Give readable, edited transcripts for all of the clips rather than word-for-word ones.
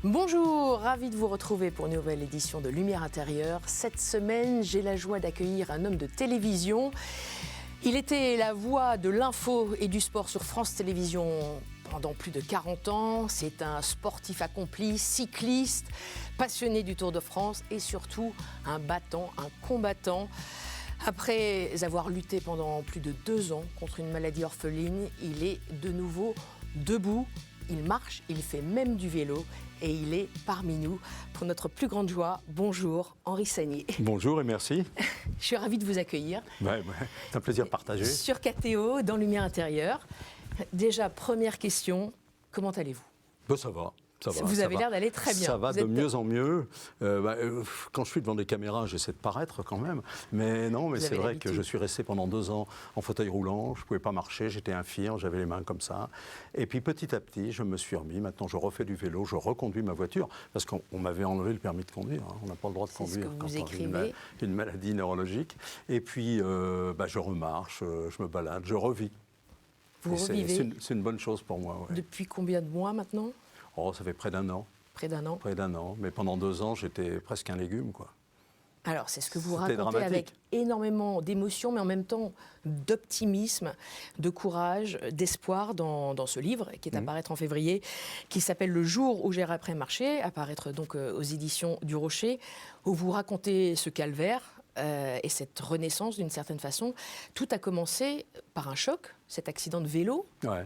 Bonjour, ravi de vous retrouver pour une nouvelle édition de Lumière intérieure. Cette semaine, j'ai la joie d'accueillir un homme de télévision. Il était la voix de l'info et du sport sur France Télévisions pendant plus de 40 ans. C'est un sportif accompli, cycliste, passionné du Tour de France et surtout un battant, un combattant. Après avoir lutté pendant plus de 2 ans contre une maladie orpheline, il est de nouveau debout. Il marche, il fait même du vélo et il est parmi nous pour notre plus grande joie. Bonjour Henri Sagnier. Bonjour et merci. Je suis ravie de vous accueillir. C'est un plaisir partagé. Sur KTO, dans Lumière intérieure. Déjà, première question, comment allez-vous ? Ça va. Ça va, vous avez l'air d'aller très bien. Ça va de mieux en mieux. Quand je suis devant des caméras, j'essaie de paraître quand même. Mais non, mais c'est vrai que je suis resté pendant 2 ans en fauteuil roulant. Je ne pouvais pas marcher, j'étais infirme, j'avais les mains comme ça. Et puis petit à petit, je me suis remis. Maintenant, je refais du vélo, je reconduis ma voiture. Parce qu'on m'avait enlevé le permis de conduire. Hein. On n'a pas le droit de conduire quand on a une maladie neurologique. Et puis, je remarche, je me balade, je revis. Vous revivez. C'est une bonne chose pour moi. Ouais. Depuis combien de mois maintenant ? Oh, ça fait près d'1 an. Près d'un an. Près d'1 an. Mais pendant 2 ans, j'étais presque un légume, quoi. Alors, c'est ce que vous racontez dramatique. avec énormément d'émotion, mais en même temps d'optimisme, de courage, d'espoir dans ce livre qui est à paraître en février, qui s'appelle « Le jour où j'ai appris à marcher », à paraître donc aux éditions du Rocher, où vous racontez ce calvaire et cette renaissance d'une certaine façon. Tout a commencé par un choc, cet accident de vélo. Ouais.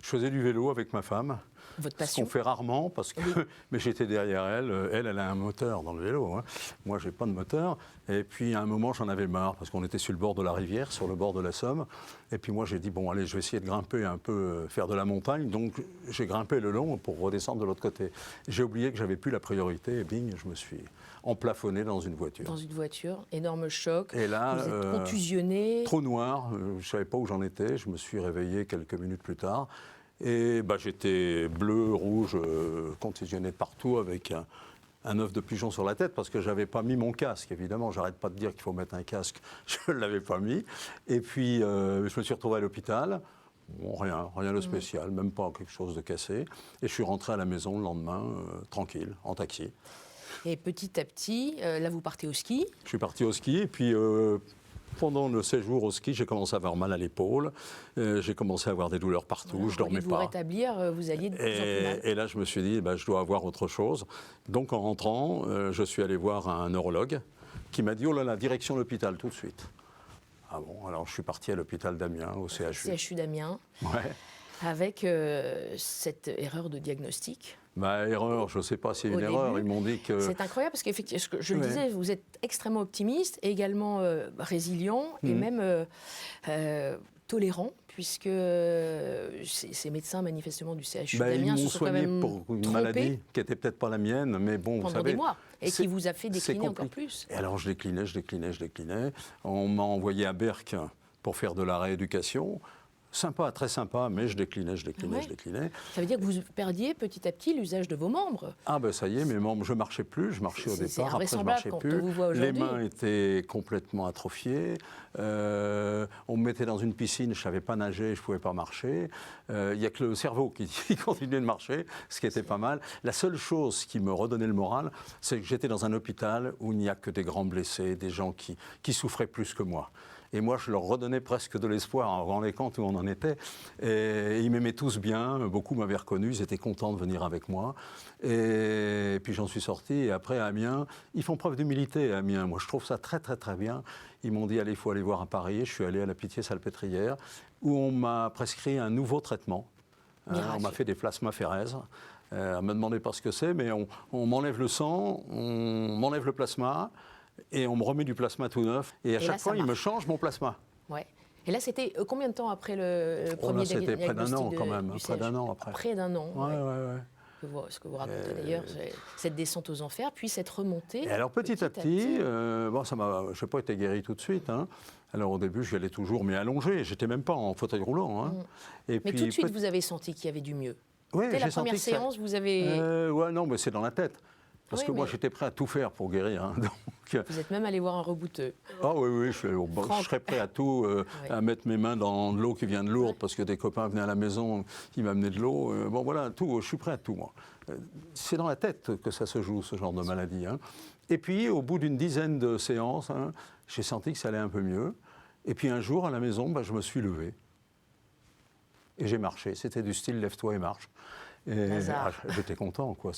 Je faisais du vélo avec ma femme. Votre passion. Ce qu'on fait rarement, parce que, oui. Mais j'étais derrière elle. Elle a un moteur dans le vélo. Hein. Moi, je n'ai pas de moteur. Et puis, à un moment, j'en avais marre, parce qu'on était sur le bord de la rivière, sur le bord de la Somme. Et puis, moi, j'ai dit, bon, allez, je vais essayer de grimper un peu, faire de la montagne. Donc, j'ai grimpé le long pour redescendre de l'autre côté. J'ai oublié que j'avais plus la priorité. Et bing, je me suis emplafonné dans une voiture. Dans une voiture, énorme choc. Et là, vous êtes contusionné. Trop noir, je ne savais pas où j'en étais. Je me suis réveillé quelques minutes plus tard. Et j'étais bleu, rouge, contusionné de partout avec un œuf de pigeon sur la tête parce que je n'avais pas mis mon casque. Évidemment, j'arrête pas de dire qu'il faut mettre un casque. Je ne l'avais pas mis. Et puis, je me suis retrouvé à l'hôpital. Bon, rien de spécial, même pas quelque chose de cassé. Et je suis rentré à la maison le lendemain, tranquille, en taxi. Et petit à petit, là, vous partez au ski. Je suis parti au ski et puis... Pendant le séjour au ski, j'ai commencé à avoir mal à l'épaule, j'ai commencé à avoir des douleurs partout, je ne dormais pas. Vous rétablir, vous alliez de plus en plus mal. Et là, je me suis dit, je dois avoir autre chose. Donc, en rentrant, je suis allé voir un neurologue qui m'a dit, oh là là, direction l'hôpital tout de suite. Ah bon, alors je suis parti à l'hôpital d'Amiens, au CHU. CHU d'Amiens, ouais. Avec cette erreur de diagnostic. Erreur, je ne sais pas si c'est une erreur, ils m'ont dit que... C'est incroyable parce qu'effectivement, je le disais, vous êtes extrêmement optimiste, et également résilient et même tolérant, puisque ces médecins manifestement du CHU d'Amiens ils m'ont se sont quand soigné même pour une trompés maladie qui n'était peut-être pas la mienne, mais bon, vous savez... Pendant des mois, et qui vous a fait décliner encore plus. Et alors je déclinais. On m'a envoyé à Berck pour faire de la rééducation. Sympa, très sympa, mais je déclinais. Ça veut dire que vous perdiez petit à petit l'usage de vos membres. Ah ça y est, mes membres, je ne marchais plus, je marchais au départ, après je ne marchais plus. On vous voit les mains étaient complètement atrophiées, on me mettait dans une piscine, je ne savais pas nager, je ne pouvais pas marcher. Il n'y a que le cerveau qui continuait de marcher, ce qui était pas mal. La seule chose qui me redonnait le moral, c'est que j'étais dans un hôpital où il n'y a que des grands blessés, des gens qui souffraient plus que moi. Et moi, je leur redonnais presque de l'espoir en rendant compte où on en était. Et ils m'aimaient tous bien, beaucoup m'avaient reconnu, ils étaient contents de venir avec moi. Et puis j'en suis sorti. Et après, à Amiens, ils font preuve d'humilité à Amiens. Moi, je trouve ça très, très, très bien. Ils m'ont dit, allez, il faut aller voir à Paris. Je suis allé à la Pitié-Salpêtrière, où on m'a prescrit un nouveau traitement. On m'a fait des plasmaphéreses. On ne me demandait pas ce que c'est, mais on m'enlève le sang, on m'enlève le plasma. Et on me remet du plasma tout neuf. Et à chaque fois, ils me changent mon plasma. Ouais. Et là, c'était combien de temps après le premier diagnostic? C'était près d'1 an quand même. Près d'1 an après. Près d'1 an. Ouais. Ce que vous racontez d'ailleurs, cette descente aux enfers, puis cette remontée. Et alors petit à petit, je n'ai pas été guéri tout de suite. Hein. Alors au début, j'y allais toujours, mais allongé. J'étais même pas en fauteuil roulant. Hein. Et mais puis, tout de suite, vous avez senti qu'il y avait du mieux. Oui, dès la première séance, vous avez... non, mais c'est dans la tête. Parce Oui, que moi, mais- j'étais prêt à tout faire pour guérir. Hein, donc, Vous êtes même allé voir un rebouteux. ah oui, je serais prêt à tout, à mettre mes mains dans de l'eau qui vient de Lourdes, parce que des copains venaient à la maison, ils m'amenaient de l'eau. Bon, voilà, tout, je suis prêt à tout, moi. C'est dans la tête que ça se joue, ce genre de maladie. Hein. Et puis, au bout d'une dizaine de séances, hein, j'ai senti que ça allait un peu mieux. Et puis, un jour, à la maison, je me suis levé. Et j'ai marché. C'était du style lève-toi et marche. Et j'étais content, quoi.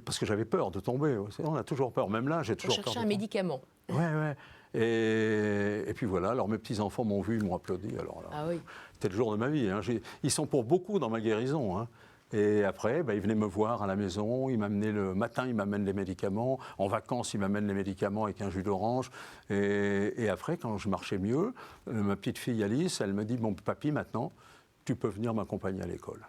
Parce que j'avais peur de tomber. On a toujours peur. Même là, j'ai toujours peur. Pour chercher un médicament. Ouais. Et puis voilà, alors mes petits-enfants m'ont vu, ils m'ont applaudi. Alors là, Ah oui. c'était le jour de ma vie. Hein. Ils sont pour beaucoup dans ma guérison. Hein. Et après, ils venaient me voir à la maison. Ils m'amenaient le matin, ils m'amènent les médicaments. En vacances, ils m'amènent les médicaments avec un jus d'orange. Et après, quand je marchais mieux, ma petite fille Alice, elle me dit, bon, papy, maintenant, tu peux venir m'accompagner à l'école.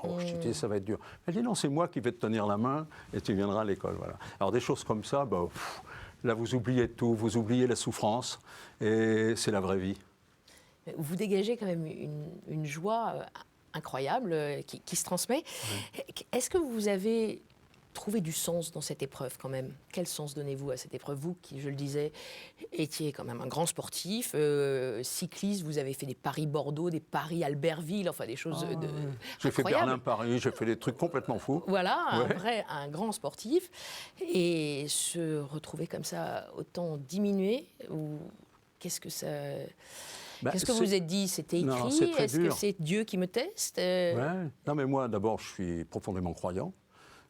Oh, je dis, ça va être dur. Elle dit, non, c'est moi qui vais te tenir la main et tu viendras à l'école. Voilà. Alors des choses comme ça, là, vous oubliez tout, vous oubliez la souffrance et c'est la vraie vie. Vous dégagez quand même une joie incroyable qui se transmet. Ouais. Est-ce que vous avez trouvé du sens dans cette épreuve quand même? Quel sens donnez-vous à cette épreuve? Vous qui, je le disais, étiez quand même un grand sportif, cycliste, vous avez fait des Paris-Bordeaux, des Paris-Albertville, enfin des choses J'ai fait Berlin-Paris, j'ai fait des trucs complètement fous. Voilà, un grand sportif. Et se retrouver comme ça, autant diminué, ou qu'est-ce que ça... Qu'est-ce que vous vous êtes dit? C'était écrit? Est-ce que c'est Dieu qui me teste? Non, mais moi, d'abord, je suis profondément croyant.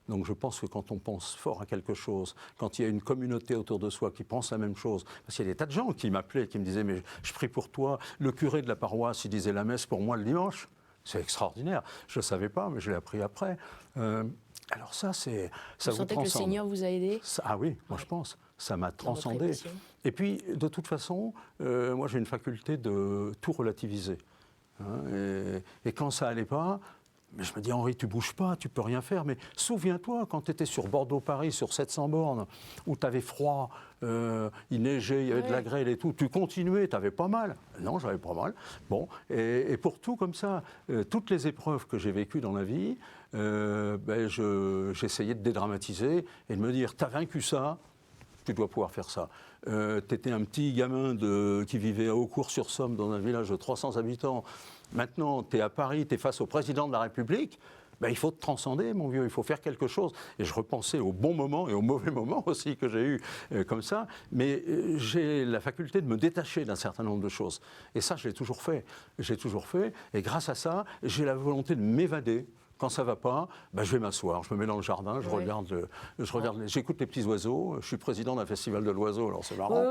Donc je pense que quand on pense fort à quelque chose, quand il y a une communauté autour de soi qui pense la même chose, parce qu'il y a des tas de gens qui m'appelaient, qui me disaient « mais je prie pour toi », le curé de la paroisse, il disait la messe pour moi le dimanche. C'est extraordinaire. Je ne savais pas, mais je l'ai appris après. Alors ça, ça vous sentez que le Seigneur vous a aidé? Ah oui, moi je pense. Ça m'a transcendé. Et puis, de toute façon, moi j'ai une faculté de tout relativiser. Hein, et quand ça n'allait pas, mais je me dis, Henri, tu bouges pas, tu peux rien faire. Mais souviens-toi, quand tu étais sur Bordeaux-Paris, sur 700 bornes, où tu avais froid, il neigeait, il y avait de la grêle et tout, tu continuais, tu avais pas mal. Non, j'avais pas mal. Bon, et pour tout comme ça, toutes les épreuves que j'ai vécues dans la vie, j'essayais de dédramatiser et de me dire, tu as vaincu ça, tu dois pouvoir faire ça. Tu étais un petit gamin qui vivait à Haucourt-sur-Somme, dans un village de 300 habitants. Maintenant, tu es à Paris, tu es face au président de la République. Il faut te transcender, mon vieux, il faut faire quelque chose. Et je repensais aux bons moments et aux mauvais moments aussi que j'ai eus comme ça. Mais j'ai la faculté de me détacher d'un certain nombre de choses. Et ça, je l'ai toujours fait. J'ai toujours fait. Et grâce à ça, j'ai la volonté de m'évader. Quand ça ne va pas, je vais m'asseoir, je me mets dans le jardin, j'écoute les petits oiseaux. Je suis président d'un festival de l'oiseau, alors c'est marrant.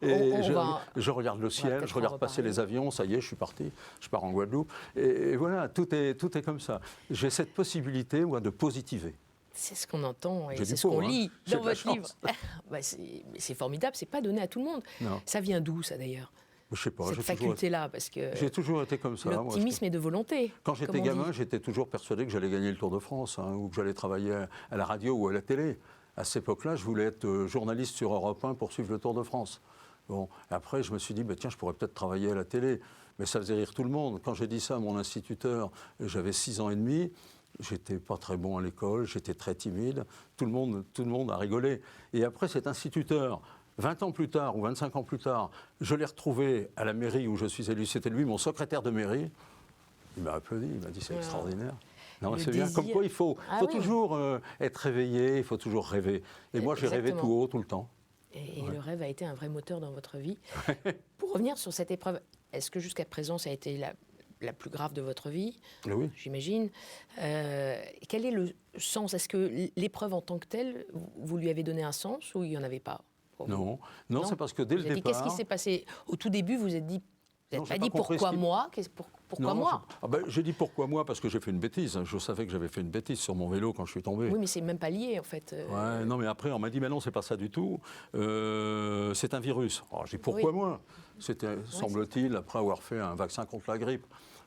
Je regarde le ciel, je regarde passer les avions, ça y est, je suis parti, je pars en Guadeloupe. Et voilà, tout est comme ça. J'ai cette possibilité, moi, de positiver. C'est ce qu'on entend et c'est ce qu'on lit dans votre livre. C'est formidable, c'est pas donné à tout le monde. Non. Ça vient d'où, ça, d'ailleurs? Je sais pas. Cette faculté-là, parce que j'ai toujours été comme ça. L'optimisme est de volonté. Quand j'étais gamin, j'étais toujours persuadé que j'allais gagner le Tour de France, ou que j'allais travailler à la radio ou à la télé. À cette époque-là, je voulais être journaliste sur Europe 1 pour suivre le Tour de France. Bon, après, je me suis dit, tiens, je pourrais peut-être travailler à la télé. Mais ça faisait rire tout le monde. Quand j'ai dit ça à mon instituteur, j'avais 6 ans et demi. J'étais pas très bon à l'école, j'étais très timide. Tout le monde a rigolé. Et après, cet instituteur, 20 ans plus tard ou 25 ans plus tard, je l'ai retrouvé à la mairie où je suis élu. C'était lui, mon secrétaire de mairie. Il m'a applaudi, il m'a dit c'est extraordinaire. Non, c'est bien. Comme quoi, il faut toujours être réveillé, il faut toujours rêver. Et moi, j'ai rêvé tout haut, tout le temps. Et le rêve a été un vrai moteur dans votre vie. Pour revenir sur cette épreuve, est-ce que jusqu'à présent, ça a été la plus grave de votre vie, oui. J'imagine. Quel est le sens? Est-ce que l'épreuve en tant que telle, vous lui avez donné un sens ou il n'y en avait pas? Non, c'est parce que dès le départ... Qu'est-ce qui s'est passé? Au tout début, vous êtes dit... Vous n'avez pas dit pourquoi moi? Pourquoi moi? J'ai dit pourquoi moi parce que j'ai fait une bêtise. Je savais que j'avais fait une bêtise sur mon vélo quand je suis tombé. Oui, mais c'est même pas lié en fait. Ouais, non, mais après on m'a dit mais non, c'est pas ça du tout. C'est un virus. Alors, je dis pourquoi moi? C'était, semble-t-il, après avoir fait un vaccin contre la grippe.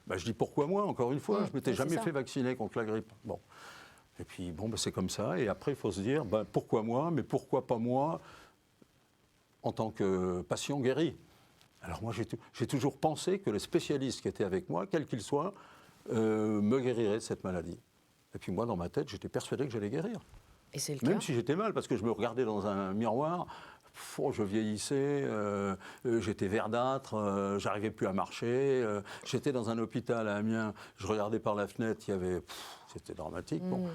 Je dis pourquoi moi? Encore une fois, je m'étais jamais fait vacciner contre la grippe. Bon. Et puis c'est comme ça. Et après il faut se dire pourquoi moi? Mais pourquoi pas moi en tant que patient guéri? Alors moi, j'ai toujours pensé que les spécialistes qui étaient avec moi, quels qu'ils soient, me guériraient de cette maladie. Et puis moi, dans ma tête, j'étais persuadé que j'allais guérir. Et c'est le Même cas. si j'étais mal, parce que je me regardais dans un miroir, je vieillissais, j'étais verdâtre, j'arrivais plus à marcher, j'étais dans un hôpital à Amiens, je regardais par la fenêtre, il y avait... c'était dramatique. Bon.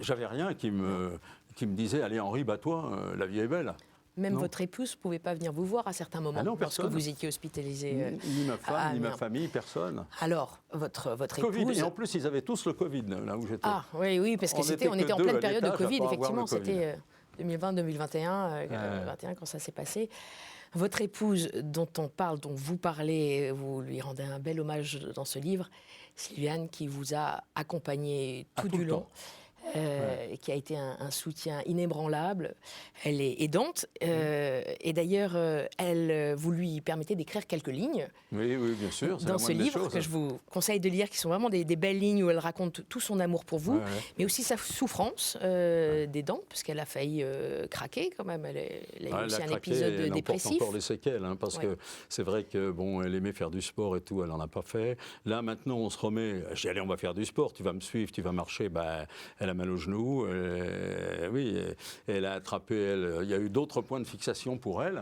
J'avais rien qui me disait, allez Henri, bats-toi, la vie est belle. Même Non. votre épouse ne pouvait pas venir vous voir à certains moments, Ah non, lorsque personne. vous étiez hospitalisé. Ni ma femme, à ni ma Amiens. famille, personne. Alors, votre Covid, épouse... et en plus ils avaient tous le Covid, là où j'étais. Ah oui, parce que On on était était en que deux pleine à période de l'étage à Covid, pas avoir effectivement, le Covid. c'était 2020-2021, 21 quand ça s'est passé. Votre épouse, dont on parle, dont vous parlez, vous lui rendez un bel hommage dans ce livre, Sylviane, qui vous a accompagné tout tout du le long. temps. Qui a été un soutien inébranlable. Elle est aidante et d'ailleurs, vous lui permettez d'écrire quelques lignes Oui, oui, bien sûr. c'est dans la ce moindre des livre choses. que je vous conseille de lire, qui sont vraiment des belles lignes où elle raconte tout son amour pour vous, Ouais, ouais. mais aussi sa souffrance des dents, parce qu'elle a failli craquer quand même. Elle a eu Ouais, aussi elle a un craqué, épisode elle en porte dépressif. encore les séquelles, hein, parce Ouais. que c'est vrai que bon, elle aimait faire du sport et tout, elle n'en a pas fait. Là, maintenant, on se remet. J'ai dit, allez, on va faire du sport. Tu vas me suivre, tu vas marcher. Ben, elle a mal au genou. Oui, elle a attrapé. Il y a eu d'autres points de fixation pour elle.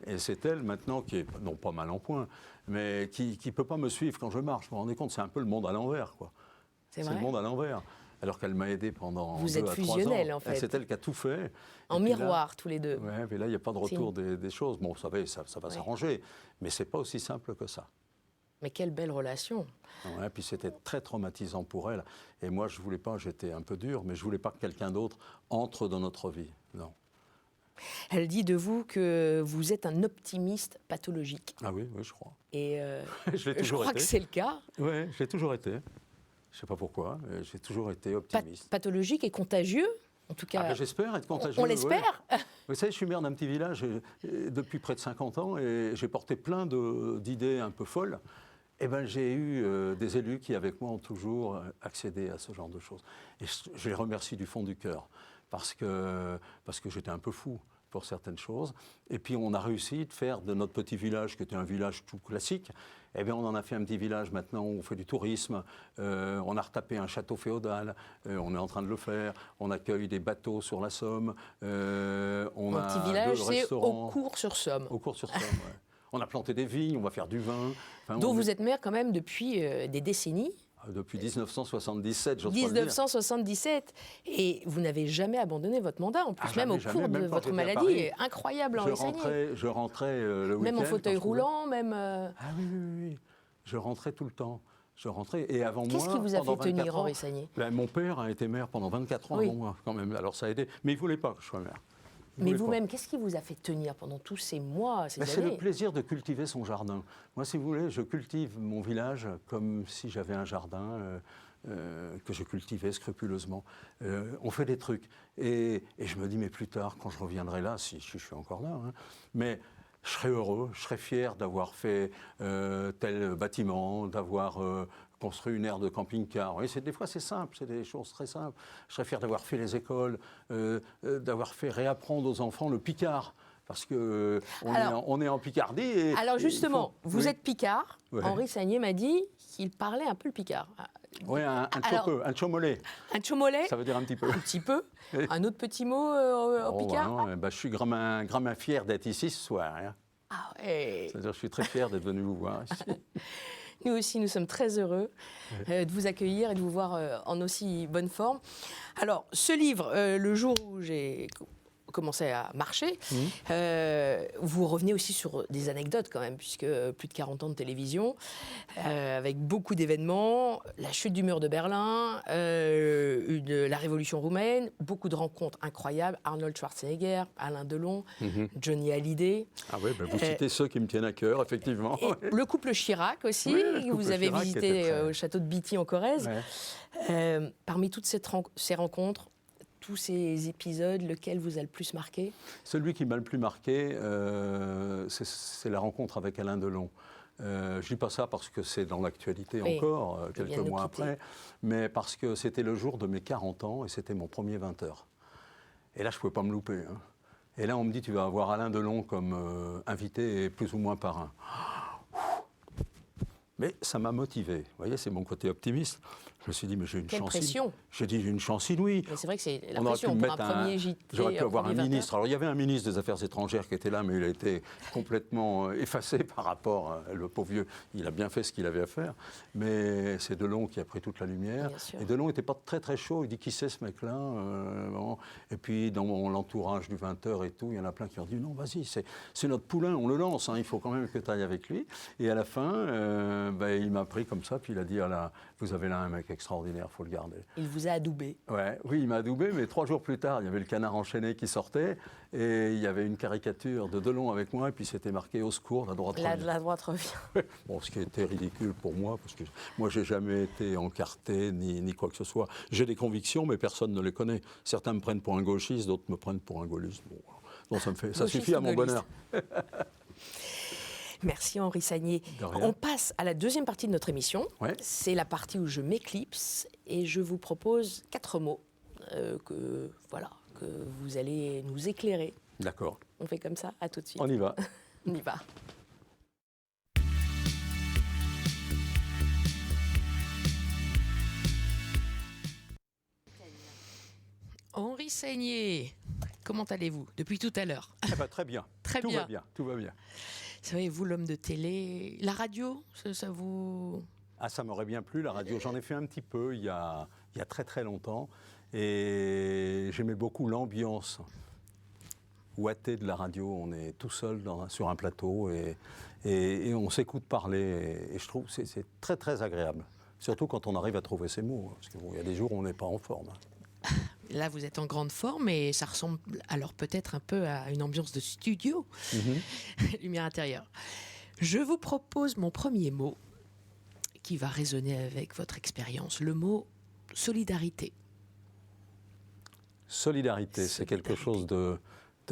Ouais. Et c'est elle maintenant qui est non pas mal en point, mais qui peut pas me suivre quand je marche. Vous vous rendez compte, c'est un peu le monde à l'envers, quoi. C'est C'est vrai. le monde à l'envers. Alors qu'elle m'a aidé pendant Vous 2 êtes à 3 ans. fusionnels, en fait. Et c'est elle qui a tout fait. En Et puis là- miroir, tous les deux. Ouais, mais là, il n'y a pas de retour des choses. Bon, vous savez, ça va Ouais. s'arranger. Mais c'est pas aussi simple que ça. Mais quelle belle relation. Ouais, puis c'était très traumatisant pour elle. Et moi, je voulais pas, j'étais un peu dur, mais je voulais pas que quelqu'un d'autre entre dans notre vie. Non. Elle dit de vous que vous êtes un optimiste pathologique. Ah oui, oui, je crois. Et Je l'ai je toujours crois été. que c'est le cas. Oui, je l'ai toujours été. Je sais pas pourquoi, mais j'ai toujours été optimiste. Pathologique et contagieux, en tout cas. Ah ben, j'espère être contagieux. on l'espère. ouais. Vous savez, je suis maire d'un petit village depuis près de 50 ans et j'ai porté plein d'idées un peu folles. Eh ben, j'ai eu des élus qui, avec moi, ont toujours accédé à ce genre de choses. Et je les remercie du fond du cœur, parce que j'étais un peu fou pour certaines choses. Et puis, on a réussi de faire de notre petit village, qui était un village tout classique, eh bien, on en a fait un petit village maintenant où on fait du tourisme. On a retapé un château féodal. On est en train de le faire. On accueille des bateaux sur la Somme. On Un a petit village, 2 c'est restaurants. au Cours-sur-Somme. Au Cours-sur-Somme, ouais. On a planté des vignes, on va faire du vin. Enfin, Dont on vous est- êtes maire quand même depuis des décennies. Depuis 1977, j'ose pas le dire. 1977. Et vous n'avez jamais abandonné votre mandat, en plus, Ah, même au jamais, cours jamais, de même quand votre j'étais à maladie. Paris. Incroyable, Henri Sagnier. Je rentrais le week-end. Même en fauteuil quand je pouvais. roulant, même... Ah oui, oui, oui, oui. Je rentrais tout le temps. Je rentrais. Et avant moi, Qu'est-ce qui vous a pendant fait tenir, 24 ans, Henri Sagnier? ben, mon père a été maire pendant 24 ans Oui. avant moi, quand même. Alors ça a aidé. Mais il ne voulait pas que je sois maire. Il Mais voulait pas. vous-même, qu'est-ce qui vous a fait tenir pendant tous ces mois, ces Ben, c'est le années? plaisir de cultiver son jardin. Moi, si vous voulez, je cultive mon village comme si j'avais un jardin que je cultivais scrupuleusement. On fait des trucs. Et je me dis, mais plus tard, quand je reviendrai là, si je suis encore là, hein, mais je serai heureux, je serai fier d'avoir fait tel bâtiment, d'avoir construit une aire de camping-car. Oui, des fois, c'est simple, c'est des choses très simples. Je serais fier d'avoir fait les écoles, d'avoir fait réapprendre aux enfants le picard. Parce qu'on on est en Picardie. Alors justement, vous oui. êtes picard. Ouais. Henri Sagnier m'a dit qu'il parlait un peu le picard. Oui, un Alors- chopeux, un chomolet. Un chomolet, Ça veut dire un petit peu. un petit peu. Un autre petit mot en Oh, picard. bah non, bah, je suis grand fier d'être ici ce soir. Hein. Ah ouais. C'est-à-dire, je suis très fier d'être venu vous voir ici. Nous aussi, nous sommes très heureux de vous accueillir et de vous voir en aussi bonne forme. Alors, ce livre, le jour où j'ai commencé à marcher, vous revenez aussi sur des anecdotes quand même, puisque plus de 40 ans de télévision, avec beaucoup d'événements, la chute du mur de Berlin, la révolution roumaine, beaucoup de rencontres incroyables, Arnold Schwarzenegger, Alain Delon, Johnny Hallyday. Ah oui, bah, vous citez ceux qui me tiennent à cœur, effectivement. Et le couple Chirac aussi, Oui, le que vous couple avez Chirac visité était très- au château de Bitty en Corrèze. Ouais. Parmi toutes ces rencontres, tous ces épisodes, lequel vous a le plus marqué? Celui qui m'a le plus marqué, c'est la rencontre avec Alain Delon. Je ne dis pas ça parce que c'est dans l'actualité Oui, encore, il vient quelques de nous mois quitter. après, mais parce que c'était le jour de mes 40 ans et c'était mon premier 20 heures. Et là, je ne pouvais pas me louper. Hein. Et là, on me dit, tu vas avoir Alain Delon comme invité et plus ou moins parrain. Mais ça m'a motivé. Vous voyez, c'est mon côté optimiste. Je me suis dit, mais j'ai une Quelle chance. pression. J'ai dit, j'ai une chance inouïe. Mais c'est vrai que c'est la On aurait pression pu pour un premier JT. J'aurais pu avoir un premier 20 ministre. Alors, il y avait un ministre des Affaires étrangères qui était là, mais il a été complètement effacé par rapport à le pauvre vieux. Il a bien fait ce qu'il avait à faire. Mais c'est Delon qui a pris toute la lumière. Et Delon n'était pas très, très chaud. Il dit, qui c'est ce mec-là bon. Et puis, dans l'entourage du 20h et tout, il y en a plein qui ont dit, non, vas-y, c'est notre poulain, on le lance. Hein, il faut quand même que tu ailles avec lui. Et à la fin, il m'a pris comme ça, puis il a dit, vous avez là un mec extraordinaire, il faut le garder. Il vous a adoubé. Ouais, oui, il m'a adoubé, mais 3 jours plus tard, il y avait le Canard enchaîné qui sortait, et il y avait une caricature de Delon avec moi, et puis c'était marqué « Au secours, la droite revient ». La droite revient. Bon, ce qui était ridicule pour moi, parce que moi, j'ai jamais été encarté, ni quoi que ce soit. J'ai des convictions, mais personne ne les connaît. Certains me prennent pour un gauchiste, d'autres me prennent pour un gaulliste. Bon, ça suffit à mon bonheur. Merci Henri Sagnier. On passe à la deuxième partie de notre émission. Ouais. C'est la partie où je m'éclipse et je vous propose 4 mots que vous allez nous éclairer. D'accord. On fait comme ça, à tout de suite. On y va. On y va. Henri Sagnier, comment allez-vous depuis tout à l'heure? Très bien. Tout va bien. Tout va bien. Savez-vous, l'homme de télé, la radio, ça vous... Ah, ça m'aurait bien plu, la radio. J'en ai fait un petit peu il y a très très longtemps. Et j'aimais beaucoup l'ambiance ouatée de la radio. On est tout seul sur un plateau et on s'écoute parler. Et je trouve que c'est très très agréable. Surtout quand on arrive à trouver ses mots. Parce qu'il y a des jours où on n'est pas en forme. Là, vous êtes en grande forme et ça ressemble alors peut-être un peu à une ambiance de studio, lumière intérieure. Je vous propose mon premier mot qui va résonner avec votre expérience, le mot solidarité. Solidarité, c'est quelque chose de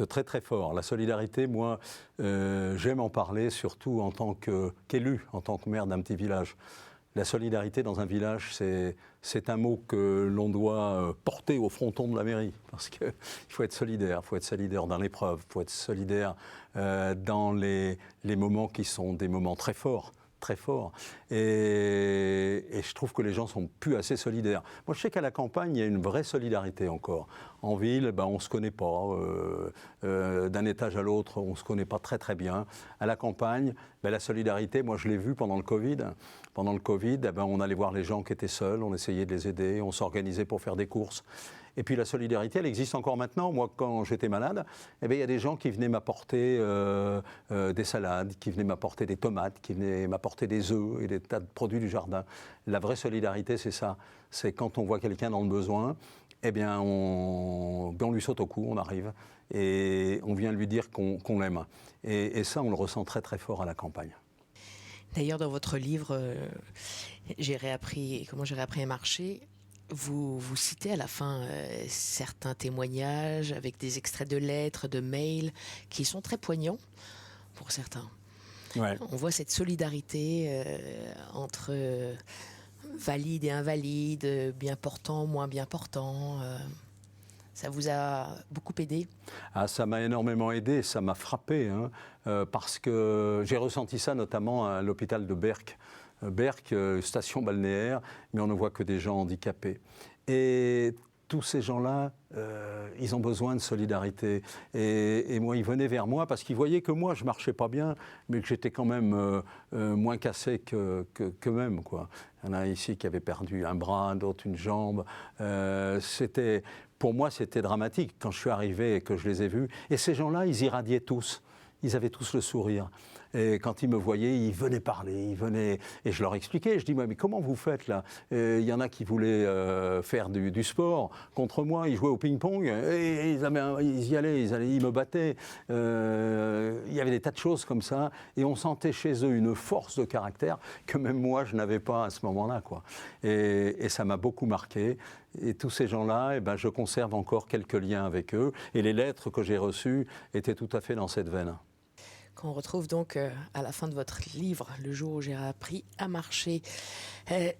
très très fort. La solidarité, moi, j'aime en parler surtout en tant qu'élu, en tant que maire d'un petit village. La solidarité dans un village, c'est un mot que l'on doit porter au fronton de la mairie. Parce qu'il faut être solidaire. Il faut être solidaire dans l'épreuve. Il faut être solidaire dans les moments qui sont des moments très forts. Très fort. Et je trouve que les gens sont plus assez solidaires. Moi, je sais qu'à la campagne, il y a une vraie solidarité encore. En ville, on ne se connaît pas. D'un étage à l'autre, on ne se connaît pas très très bien. À la campagne, la solidarité, moi, je l'ai vu pendant le Covid. Pendant le Covid, on allait voir les gens qui étaient seuls, on essayait de les aider, on s'organisait pour faire des courses. Et puis la solidarité, elle existe encore maintenant. Moi, quand j'étais malade, il y a des gens qui venaient m'apporter des salades, qui venaient m'apporter des tomates, qui venaient m'apporter des œufs et des tas de produits du jardin. La vraie solidarité, c'est ça. C'est quand on voit quelqu'un dans le besoin, on lui saute au cou, on arrive, et on vient lui dire qu'on l'aime. Et ça, on le ressent très très fort à la campagne. D'ailleurs, dans votre livre, Comment j'ai réappris à marcher, vous citez à la fin certains témoignages avec des extraits de lettres, de mails, qui sont très poignants pour certains. Ouais. On voit cette solidarité entre valides et invalides, bien portants, moins bien portants. Ça vous a beaucoup aidé? Ça m'a énormément aidé, ça m'a frappé, parce que j'ai ressenti ça notamment à l'hôpital de Berck. Berck, station balnéaire, mais on ne voit que des gens handicapés. Et tous ces gens-là, ils ont besoin de solidarité. Et moi, ils venaient vers moi parce qu'ils voyaient que moi, je ne marchais pas bien, mais que j'étais quand même moins cassé qu'eux-mêmes, quoi. Il y en a ici qui avaient perdu un bras, d'autres une jambe. Pour moi, c'était dramatique quand je suis arrivé et que je les ai vus. Et ces gens-là, ils irradiaient tous. Ils avaient tous le sourire. Et quand ils me voyaient, ils venaient parler, et je leur expliquais. Je dis, mais comment vous faites là? Il y en a qui voulaient faire du sport contre moi, ils jouaient au ping-pong, et ils y allaient, ils me battaient. Il y avait des tas de choses comme ça, et on sentait chez eux une force de caractère que même moi, je n'avais pas à ce moment-là, quoi. Et ça m'a beaucoup marqué. Et tous ces gens-là, je conserve encore quelques liens avec eux. Et les lettres que j'ai reçues étaient tout à fait dans cette veine. Qu'on retrouve donc à la fin de votre livre, Le jour où j'ai appris à marcher.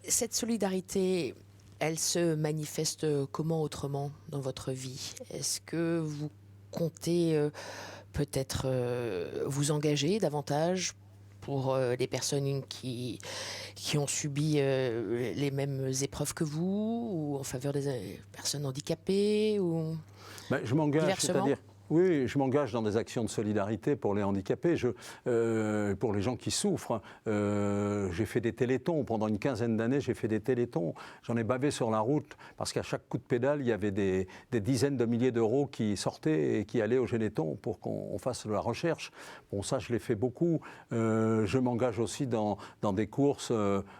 Cette solidarité, elle se manifeste comment autrement dans votre vie? Est-ce que vous comptez peut-être vous engager davantage pour les personnes qui ont subi les mêmes épreuves que vous, ou en faveur des personnes handicapées ou Ben, je m'engage, diversement. c'est-à-dire, oui, je m'engage dans des actions de solidarité pour les handicapés, pour les gens qui souffrent. J'ai fait des télétons, pendant une quinzaine d'années, j'ai fait des télétons. J'en ai bavé sur la route, parce qu'à chaque coup de pédale, il y avait des dizaines de milliers d'euros qui sortaient et qui allaient au Généton pour qu'on fasse de la recherche. Bon, ça, je l'ai fait beaucoup. Je m'engage aussi dans des courses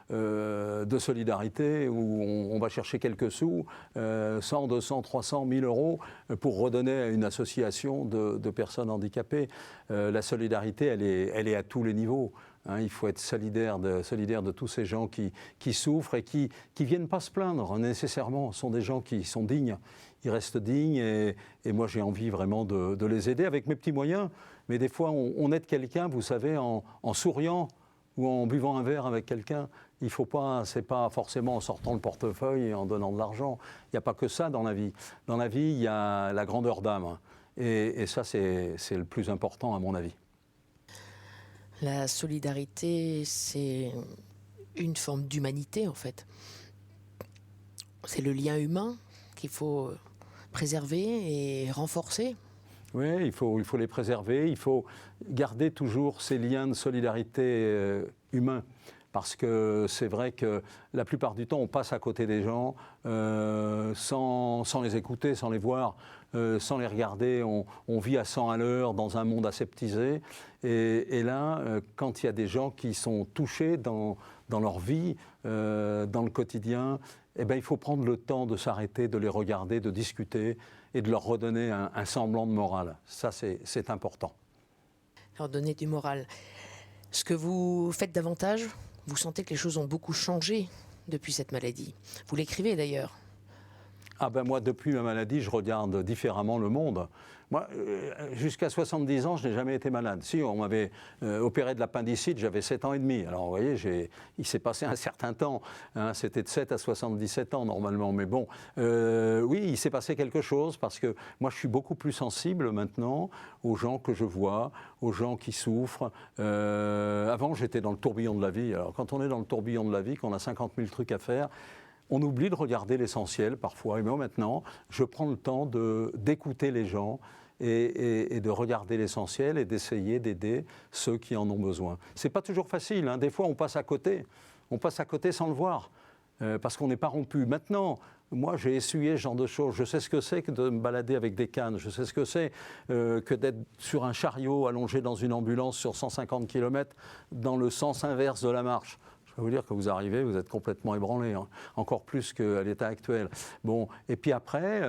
de solidarité où on va chercher quelques sous, 100, 200, 300, 1000 euros, pour redonner à une association de personnes handicapées. La solidarité, elle est à tous les niveaux. Hein, il faut être solidaire de tous ces gens qui souffrent et qui viennent pas se plaindre nécessairement. Ce sont des gens qui sont dignes. Ils restent dignes et moi j'ai envie vraiment de les aider avec mes petits moyens. Mais des fois on aide quelqu'un, vous savez, en souriant ou en buvant un verre avec quelqu'un. Il faut pas, c'est pas forcément en sortant le portefeuille et en donnant de l'argent. Il n'y a pas que ça dans la vie. Dans la vie, il y a la grandeur d'âme. Et ça, c'est le plus important à mon avis. La solidarité, c'est une forme d'humanité en fait. C'est le lien humain qu'il faut préserver et renforcer. Oui, il faut les préserver, il faut garder toujours ces liens de solidarité humains. Parce que c'est vrai que la plupart du temps, on passe à côté des gens sans les écouter, sans les voir, sans les regarder. On vit à 100 à l'heure dans un monde aseptisé. Et là, quand il y a des gens qui sont touchés dans leur vie, dans le quotidien, eh ben, il faut prendre le temps de s'arrêter, de les regarder, de discuter et de leur redonner un semblant de morale. Ça, c'est important. Leur donner du moral. Ce que vous faites davantage, vous sentez que les choses ont beaucoup changé depuis cette maladie. Vous l'écrivez d'ailleurs. Ah ben moi, depuis ma maladie, je regarde différemment le monde. Moi, jusqu'à 70 ans, je n'ai jamais été malade. Si, on m'avait opéré de l'appendicite, j'avais 7 ans et demi. Alors, vous voyez, il s'est passé un certain temps. Hein, c'était de 7 à 77 ans, normalement. Mais bon, oui, il s'est passé quelque chose parce que moi, je suis beaucoup plus sensible maintenant aux gens que je vois, aux gens qui souffrent. Avant, j'étais dans le tourbillon de la vie. Alors, quand on est dans le tourbillon de la vie, qu'on a 50 000 trucs à faire, on oublie de regarder l'essentiel parfois. Et moi, maintenant, je prends le temps d'écouter les gens et de regarder l'essentiel et d'essayer d'aider ceux qui en ont besoin. C'est pas toujours facile, hein. Des fois, on passe à côté sans le voir, parce qu'on n'est pas rompu. Maintenant, moi, j'ai essuyé ce genre de choses. Je sais ce que c'est que de me balader avec des cannes. Je sais ce que c'est que d'être sur un chariot allongé dans une ambulance sur 150 km dans le sens inverse de la marche. Je peux vous dire que vous arrivez, vous êtes complètement ébranlé, hein, encore plus qu'à l'état actuel. Bon, et puis après,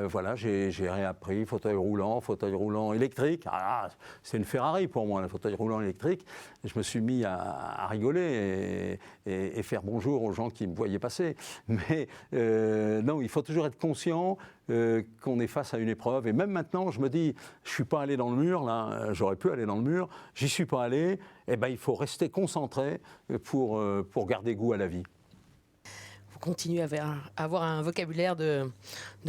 voilà, j'ai réappris fauteuil roulant électrique. Ah, c'est une Ferrari pour moi, le fauteuil roulant électrique. Et je me suis mis à rigoler et faire bonjour aux gens qui me voyaient passer. Mais non, il faut toujours être conscient qu'on est face à une épreuve. Et même maintenant, je me dis, je ne suis pas allé dans le mur, là, j'aurais pu aller dans le mur, j'y suis pas allé. Eh ben, il faut rester concentré pour garder goût à la vie. Vous continuez à avoir un vocabulaire de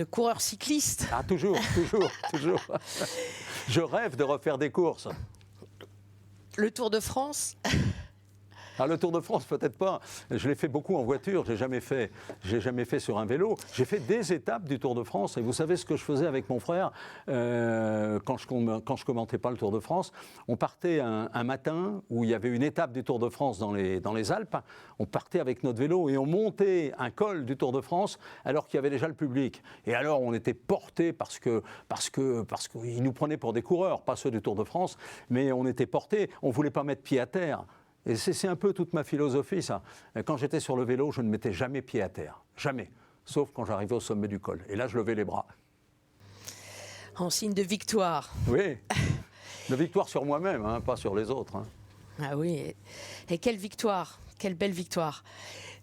coureur cycliste. Ah, toujours. Je rêve de refaire des courses. Le Tour de France. Ah, le Tour de France, peut-être pas. Je l'ai fait beaucoup en voiture, je l'ai jamais fait sur un vélo. J'ai fait des étapes du Tour de France. Et vous savez ce que je faisais avec mon frère quand je commentais pas le Tour de France. On partait un matin où il y avait une étape du Tour de France dans les Alpes. On partait avec notre vélo et on montait un col du Tour de France alors qu'il y avait déjà le public. Et alors on était portés parce qu'ils nous prenaient pour des coureurs, pas ceux du Tour de France, mais on était portés. On voulait pas mettre pied à terre. Et c'est un peu toute ma philosophie, ça. Quand j'étais sur le vélo, je ne mettais jamais pied à terre. Jamais. Sauf quand j'arrivais au sommet du col. Et là, je levais les bras. En signe de victoire. Oui. De victoire sur moi-même, hein, pas sur les autres. Hein. Ah oui. Et quelle victoire. Quelle belle victoire.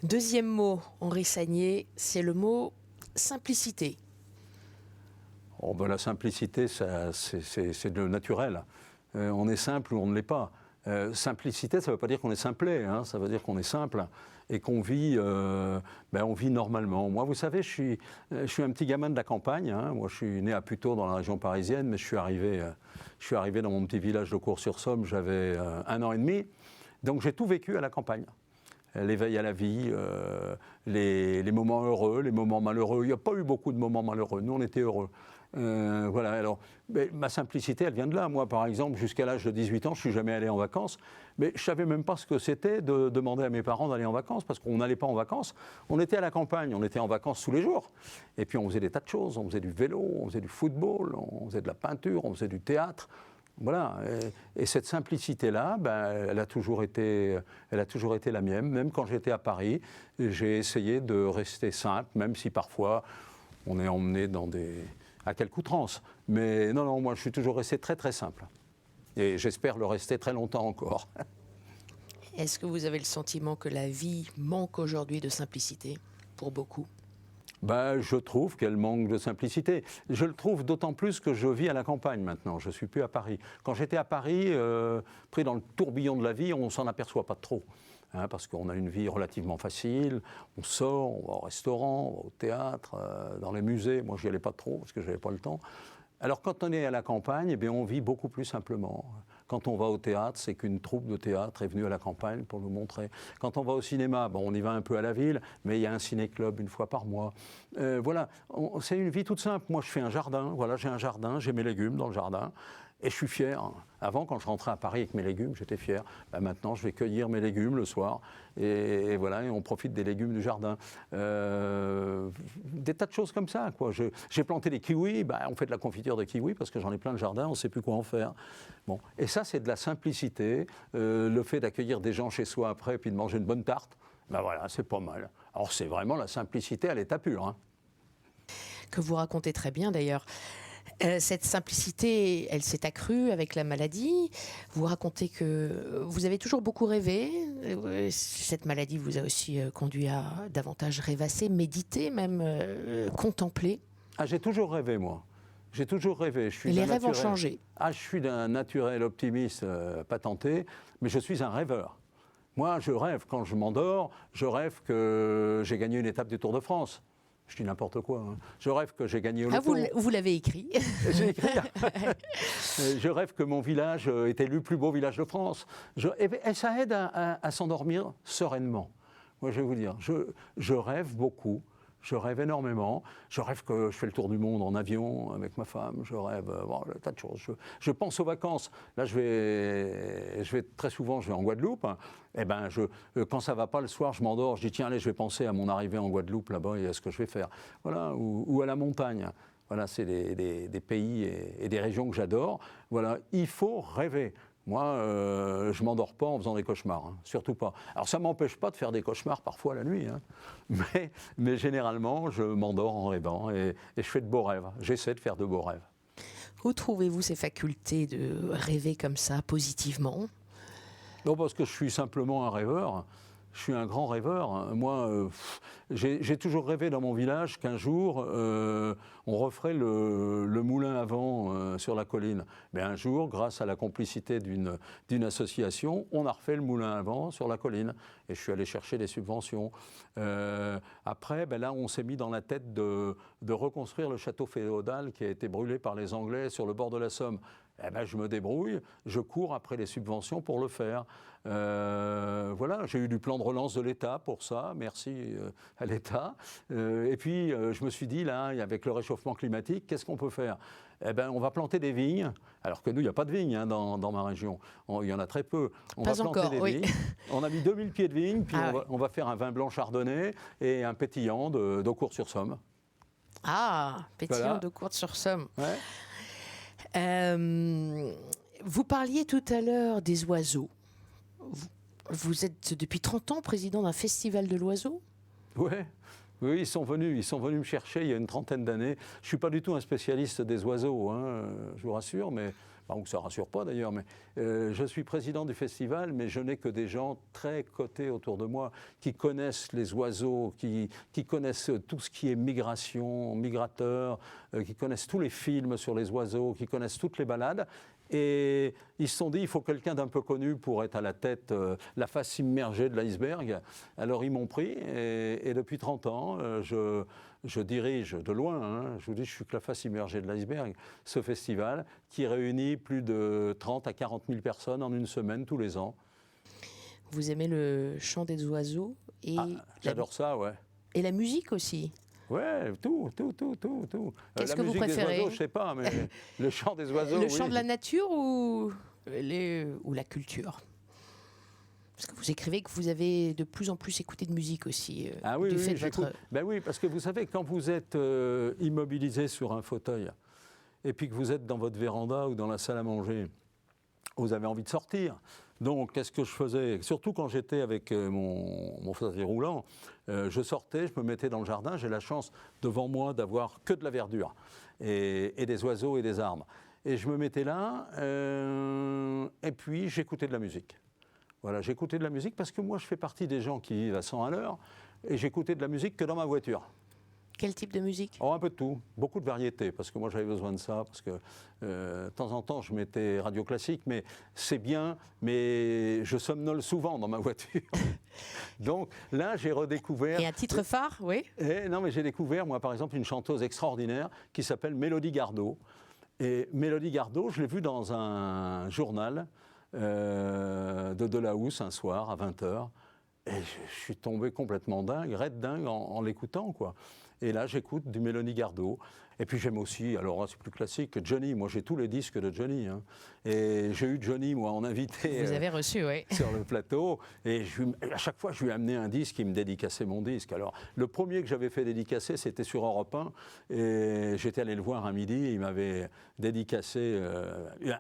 Deuxième mot, Henri Sagnier, c'est le mot simplicité. Oh, ben, la simplicité, c'est le naturel. On est simple ou on ne l'est pas. Simplicité, ça ne veut pas dire qu'on est simplet, hein, ça veut dire qu'on est simple et qu'on vit, on vit normalement. Moi, vous savez, je suis un petit gamin de la campagne. Hein. Moi, je suis né à Puteaux, dans la région parisienne, mais je suis arrivé dans mon petit village de Cours-sur-Somme, j'avais 1 an et demi. Donc, j'ai tout vécu à la campagne. L'éveil à la vie, les moments heureux, les moments malheureux. Il n'y a pas eu beaucoup de moments malheureux. Nous, on était heureux. Voilà, alors, ma simplicité, elle vient de là. Moi, par exemple, jusqu'à l'âge de 18 ans, je ne suis jamais allé en vacances, mais je ne savais même pas ce que c'était de demander à mes parents d'aller en vacances, parce qu'on n'allait pas en vacances. On était à la campagne, on était en vacances tous les jours. Et puis, on faisait des tas de choses. On faisait du vélo, on faisait du football, on faisait de la peinture, on faisait du théâtre. Voilà, et cette simplicité-là, elle a toujours été la mienne. Même quand j'étais à Paris, j'ai essayé de rester simple, même si parfois on est emmené à quelque outrance. Mais non, moi je suis toujours resté très très simple. Et j'espère le rester très longtemps encore. Est-ce que vous avez le sentiment que la vie manque aujourd'hui de simplicité pour beaucoup ? Je trouve qu'elle manque de simplicité. Je le trouve d'autant plus que je vis à la campagne maintenant. Je ne suis plus à Paris. Quand j'étais à Paris, pris dans le tourbillon de la vie, on ne s'en aperçoit pas trop. Hein, parce qu'on a une vie relativement facile. On sort, on va au restaurant, on va au théâtre, dans les musées. Moi, je n'y allais pas trop parce que je n'avais pas le temps. Alors quand on est à la campagne, on vit beaucoup plus simplement. Quand on va au théâtre, c'est qu'une troupe de théâtre est venue à la campagne pour nous montrer. Quand on va au cinéma, on y va un peu à la ville, mais il y a un ciné-club une fois par mois. Voilà, c'est une vie toute simple. Moi, je fais un jardin. Voilà, j'ai un jardin, j'ai mes légumes dans le jardin. Et je suis fier. Avant, quand je rentrais à Paris avec mes légumes, j'étais fier. Maintenant, je vais cueillir mes légumes le soir. Et voilà, et on profite des légumes du jardin. Des tas de choses comme ça, quoi. J'ai planté des kiwis. On fait de la confiture de kiwis parce que j'en ai plein le jardin. On ne sait plus quoi en faire. Bon. Et ça, c'est de la simplicité. Le fait d'accueillir des gens chez soi après, puis de manger une bonne tarte, voilà, c'est pas mal. Alors, c'est vraiment la simplicité à l'état pur. Hein. Que vous racontez très bien, d'ailleurs. Cette simplicité, elle s'est accrue avec la maladie. Vous racontez que vous avez toujours beaucoup rêvé. Cette maladie vous a aussi conduit à davantage rêvasser, méditer, même contempler. J'ai toujours rêvé, moi. J'ai toujours rêvé. Et les rêves ont changé. Je suis d'un naturel optimiste patenté, mais je suis un rêveur. Moi, je rêve. Quand je m'endors, je rêve que j'ai gagné une étape du Tour de France. Je dis n'importe quoi. Hein. Je rêve que j'ai gagné au loto. Vous l'avez écrit. J'ai écrit. Je rêve que mon village est élu plus beau village de France. Et ça aide à s'endormir sereinement. Moi, je vais vous dire, je rêve beaucoup. Je rêve énormément. Je rêve que je fais le tour du monde en avion avec ma femme. Je rêve un tas de choses. Je pense aux vacances. Là, je vais très souvent, je vais en Guadeloupe. Quand ça ne va pas le soir, je m'endors. Je dis tiens, allez, je vais penser à mon arrivée en Guadeloupe là-bas et à ce que je vais faire. Voilà, ou à la montagne. Voilà, c'est des pays et des régions que j'adore. Voilà, il faut rêver. Moi, je ne m'endors pas en faisant des cauchemars, hein, surtout pas. Alors ça ne m'empêche pas de faire des cauchemars parfois la nuit, hein, mais généralement, je m'endors en rêvant et je fais de beaux rêves. J'essaie de faire de beaux rêves. Où trouvez-vous ces facultés de rêver comme ça, positivement ? Non, parce que je suis simplement un rêveur. Je suis un grand rêveur. Moi, j'ai toujours rêvé dans mon village qu'un jour, on referait le moulin à vent sur la colline. Mais un jour, grâce à la complicité d'une association, on a refait le moulin à vent sur la colline. Et je suis allé chercher des subventions. Après, là, on s'est mis dans la tête de reconstruire le château féodal qui a été brûlé par les Anglais sur le bord de la Somme. Je me débrouille, je cours après les subventions pour le faire. Voilà, j'ai eu du plan de relance de l'État pour ça, merci à l'État. Et puis, je me suis dit, là, avec le réchauffement climatique, qu'est-ce qu'on peut faire ? On va planter des vignes, alors que nous, il n'y a pas de vignes hein, dans ma région. Il y en a très peu. On va planter des vignes. On a mis 2000 pieds de vignes, puis on va faire un vin blanc chardonnay et un pétillant d'Eaucourt-sur-Somme. Pétillant d'Eaucourt-sur-Somme. Ouais. Vous parliez tout à l'heure des oiseaux. Vous êtes depuis 30 ans président d'un festival de l'oiseau ? Ouais. Oui, ils sont venus me chercher il y a une trentaine d'années. Je ne suis pas du tout un spécialiste des oiseaux, hein, je vous rassure, mais ça ne rassure pas d'ailleurs, mais je suis président du festival, mais je n'ai que des gens très cotés autour de moi, qui connaissent les oiseaux, qui connaissent tout ce qui est migration, migrateur, qui connaissent tous les films sur les oiseaux, qui connaissent toutes les balades. Et ils se sont dit, il faut quelqu'un d'un peu connu pour être à la tête, la face immergée de l'iceberg. Alors ils m'ont pris et depuis 30 ans, je dirige de loin, hein, je vous dis, je suis que la face immergée de l'iceberg, ce festival qui réunit plus de 30 à 40 000 personnes en une semaine tous les ans. Vous aimez le chant des oiseaux et j'adore ça, ouais. Et la musique aussi. Ouais, tout. Qu'est-ce que vous préférez ? La musique des oiseaux, je sais pas, mais le chant des oiseaux, Le chant de la nature ou la culture ? Parce que vous écrivez que vous avez de plus en plus écouté de musique aussi. Oui, Ben oui, parce que vous savez, quand vous êtes immobilisé sur un fauteuil et puis que vous êtes dans votre véranda ou dans la salle à manger, vous avez envie de sortir. Donc, qu'est-ce que je faisais ? Surtout quand j'étais avec mon fauteuil roulant, je sortais, je me mettais dans le jardin. J'ai la chance, devant moi, d'avoir que de la verdure et des oiseaux et des arbres. Et je me mettais là, et puis j'écoutais de la musique. Voilà, j'écoutais de la musique parce que moi, je fais partie des gens qui vivent à 100 à l'heure, et j'écoutais de la musique que dans ma voiture. Quel type de musique ? Un peu de tout, beaucoup de variétés, parce que moi j'avais besoin de ça, parce que de temps en temps je mettais radio classique, mais c'est bien, mais je somnole souvent dans ma voiture. Donc là j'ai redécouvert... Et un titre phare, oui ? Non, mais j'ai découvert, moi par exemple, une chanteuse extraordinaire qui s'appelle Mélodie Gardot. Et Mélodie Gardot, je l'ai vue dans un journal de Delahousse un soir à 20h. Et je suis tombé complètement dingue, raide dingue en l'écoutant, quoi. Et là, j'écoute du Mélodie Gardot. Et puis j'aime aussi, alors c'est plus classique, Johnny. Moi, j'ai tous les disques de Johnny. Hein. Et j'ai eu Johnny, moi, en invité. Vous avez reçu, oui. Sur le plateau. Et à chaque fois, je lui ai amené un disque, il me dédicaçait mon disque. Alors, le premier que j'avais fait dédicacer, c'était sur Europe 1. Et j'étais allé le voir un midi. Et il m'avait dédicacé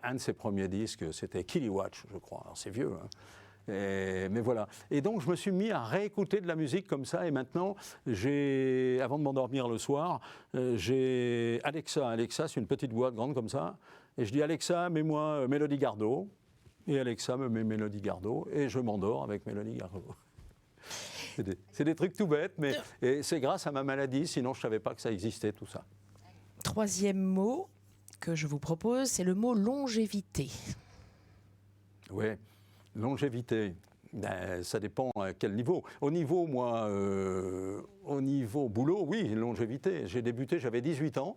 un de ses premiers disques. C'était Kilowatts, je crois. Alors, c'est vieux, hein. Mais voilà. Et donc, je me suis mis à réécouter de la musique comme ça. Et maintenant, avant de m'endormir le soir, j'ai Alexa. Alexa, c'est une petite boîte grande comme ça. Et je dis, Alexa, mets-moi Mélodie Gardot. Et Alexa me met Mélodie Gardot. Et je m'endors avec Mélodie Gardot. C'est des trucs tout bêtes, mais c'est grâce à ma maladie. Sinon, je ne savais pas que ça existait, tout ça. Troisième mot que je vous propose, c'est le mot longévité. Oui. Longévité, ça dépend à quel niveau. Au niveau, moi, au niveau boulot, oui, longévité. J'ai débuté, j'avais 18 ans.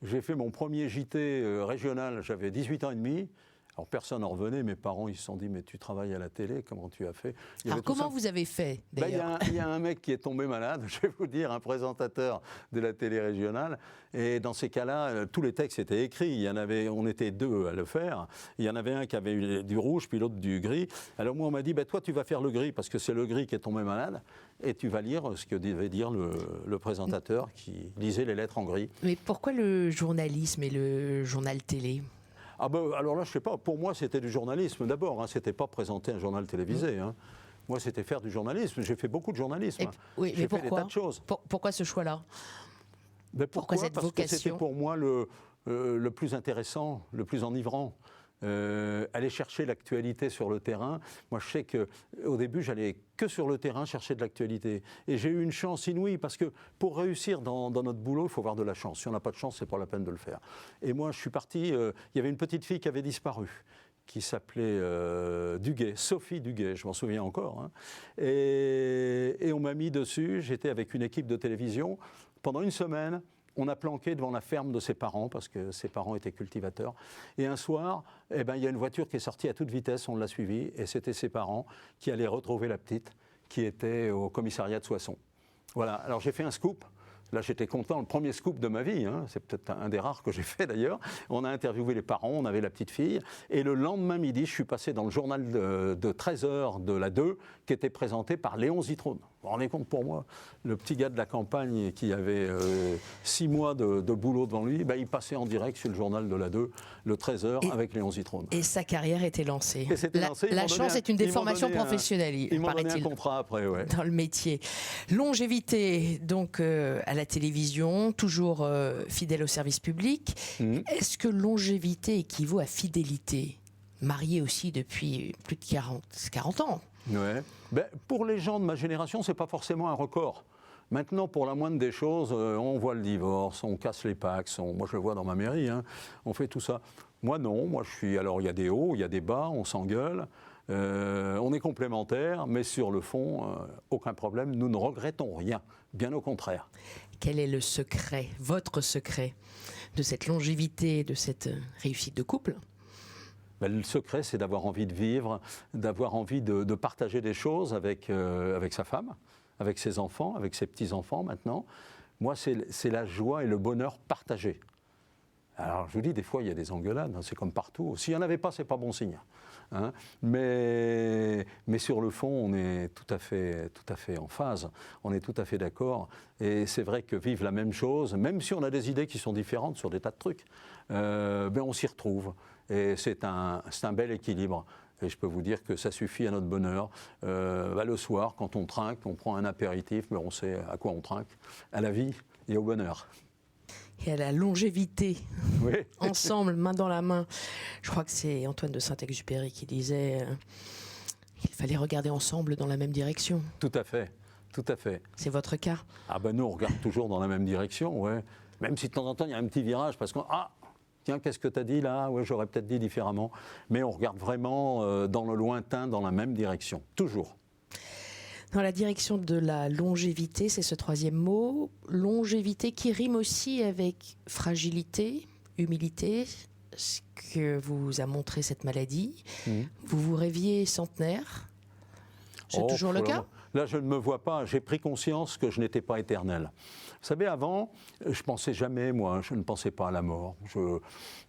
J'ai fait mon premier JT régional, j'avais 18 ans et demi. Alors personne n'en revenait, mes parents ils se sont dit mais tu travailles à la télé, comment tu as fait ? Alors comment vous avez fait d'ailleurs ? Il y a un mec qui est tombé malade, je vais vous dire, un présentateur de la télé régionale. Et dans ces cas-là, tous les textes étaient écrits. On était deux à le faire. Il y en avait un qui avait eu du rouge, puis l'autre du gris. Alors moi on m'a dit toi tu vas faire le gris parce que c'est le gris qui est tombé malade et tu vas lire ce que devait dire le présentateur qui lisait les lettres en gris. Mais pourquoi le journalisme et le journal télé ? Alors là, je ne sais pas. Pour moi, c'était du journalisme d'abord. Hein. Ce n'était pas présenter un journal télévisé. Hein. Moi, c'était faire du journalisme. J'ai fait beaucoup de journalisme. Oui, j'ai mais fait des tas de choses. Pourquoi ce choix-là ? Pourquoi cette Parce vocation ? que c'était pour moi le plus intéressant, le plus enivrant. Aller chercher l'actualité sur le terrain. Moi, je sais qu'au début, j'allais que sur le terrain chercher de l'actualité. Et j'ai eu une chance inouïe, parce que pour réussir dans notre boulot, il faut avoir de la chance. Si on n'a pas de chance, c'est pas la peine de le faire. Et moi, je suis parti... il y avait une petite fille qui avait disparu, qui s'appelait Duguay, Sophie Duguay, je m'en souviens encore. Hein. Et on m'a mis dessus, j'étais avec une équipe de télévision. Pendant une semaine, on a planqué devant la ferme de ses parents, parce que ses parents étaient cultivateurs. Et un soir, il y a une voiture qui est sortie à toute vitesse, on l'a suivie, et c'était ses parents qui allaient retrouver la petite, qui était au commissariat de Soissons. Voilà, alors j'ai fait un scoop. Là, j'étais content, le premier scoop de ma vie, hein. C'est peut-être un des rares que j'ai fait d'ailleurs. On a interviewé les parents, on avait la petite fille. Et le lendemain midi, je suis passé dans le journal de 13h de la 2, qui était présenté par Léon Zitrone. Vous vous rendez compte, pour moi, le petit gars de la campagne qui avait 6 mois de boulot devant lui, il passait en direct sur le journal de la 2, le 13h, avec Léon Zitrone. Et sa carrière était lancée. Et c'était lancé. La chance est une déformation professionnelle, il m'ont donné un contrat après, ouais. Dans le métier. Longévité, donc, à la télévision, toujours fidèle au service public. Est-ce que longévité équivaut à fidélité ? Marié aussi depuis plus de 40 ans. Ouais. Pour les gens de ma génération, ce n'est pas forcément un record. Maintenant, pour la moindre des choses, on voit le divorce, on casse les Pacs, moi je le vois dans ma mairie, hein, on fait tout ça. Moi non, alors il y a des hauts, il y a des bas, on s'engueule, on est complémentaires, mais sur le fond, aucun problème, nous ne regrettons rien, bien au contraire. Quel est le secret, votre secret, de cette longévité, de cette réussite de couple ? Le secret, c'est d'avoir envie de vivre, d'avoir envie de partager des choses avec sa femme, avec ses enfants, avec ses petits-enfants maintenant. Moi, c'est la joie et le bonheur partagés. Alors, je vous dis, des fois, il y a des engueulades, c'est comme partout. S'il n'y en avait pas, ce n'est pas bon signe. Hein. Mais sur le fond, on est tout à fait en phase, on est tout à fait d'accord. Et c'est vrai que vivre la même chose, même si on a des idées qui sont différentes sur des tas de trucs, on s'y retrouve. Et c'est un bel équilibre. Et je peux vous dire que ça suffit à notre bonheur. Le soir, quand on trinque, on prend un apéritif, mais on sait à quoi on trinque, à la vie et au bonheur. Et à la longévité, oui. Ensemble, main dans la main. Je crois que c'est Antoine de Saint-Exupéry qui disait qu'il fallait regarder ensemble dans la même direction. Tout à fait, tout à fait. C'est votre cas ? Nous, on regarde toujours dans la même direction, ouais. Même si de temps en temps, il y a un petit virage, parce qu'on... Tiens, qu'est-ce que tu as dit là ? Ouais, j'aurais peut-être dit différemment. Mais on regarde vraiment dans le lointain, dans la même direction, toujours. Dans la direction de la longévité, c'est ce troisième mot. Longévité qui rime aussi avec fragilité, humilité, ce que vous a montré cette maladie. Vous vous rêviez centenaire. C'est toujours le cas ? Là, je ne me vois pas. J'ai pris conscience que je n'étais pas éternel. Vous savez, avant, je pensais jamais, moi, je ne pensais pas à la mort.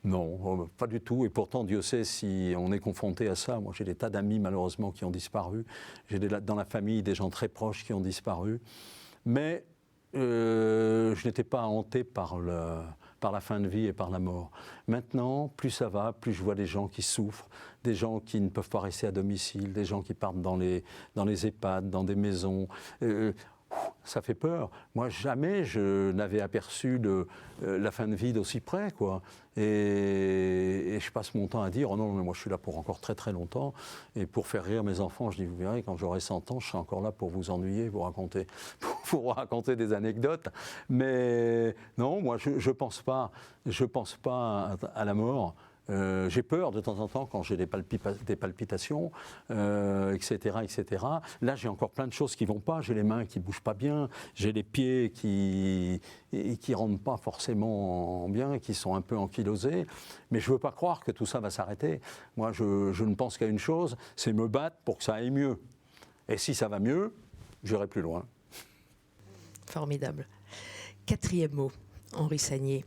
Non, pas du tout. Et pourtant, Dieu sait si on est confronté à ça. Moi, j'ai des tas d'amis, malheureusement, qui ont disparu. J'ai dans la famille des gens très proches qui ont disparu. Mais je n'étais pas hanté par la fin de vie et par la mort. Maintenant, plus ça va, plus je vois des gens qui souffrent, des gens qui ne peuvent pas rester à domicile, des gens qui partent dans les EHPAD, dans des maisons. Ça fait peur. Moi, jamais je n'avais aperçu la fin de vie d'aussi près, quoi. Et je passe mon temps à dire, oh non, mais moi je suis là pour encore très très longtemps. Et pour faire rire mes enfants, je dis, vous verrez, quand j'aurai 100 ans, je serai encore là pour vous ennuyer, vous raconter des anecdotes. Mais non, moi je pense pas à la mort. J'ai peur de temps en temps quand j'ai des palpitations, etc., etc. Là, j'ai encore plein de choses qui ne vont pas. J'ai les mains qui ne bougent pas bien. J'ai les pieds qui ne rentrent pas forcément bien, qui sont un peu ankylosés. Mais je ne veux pas croire que tout ça va s'arrêter. Moi, je ne pense qu'à une chose, c'est me battre pour que ça aille mieux. Et si ça va mieux, j'irai plus loin. Formidable. Quatrième mot. Henri Sagnier,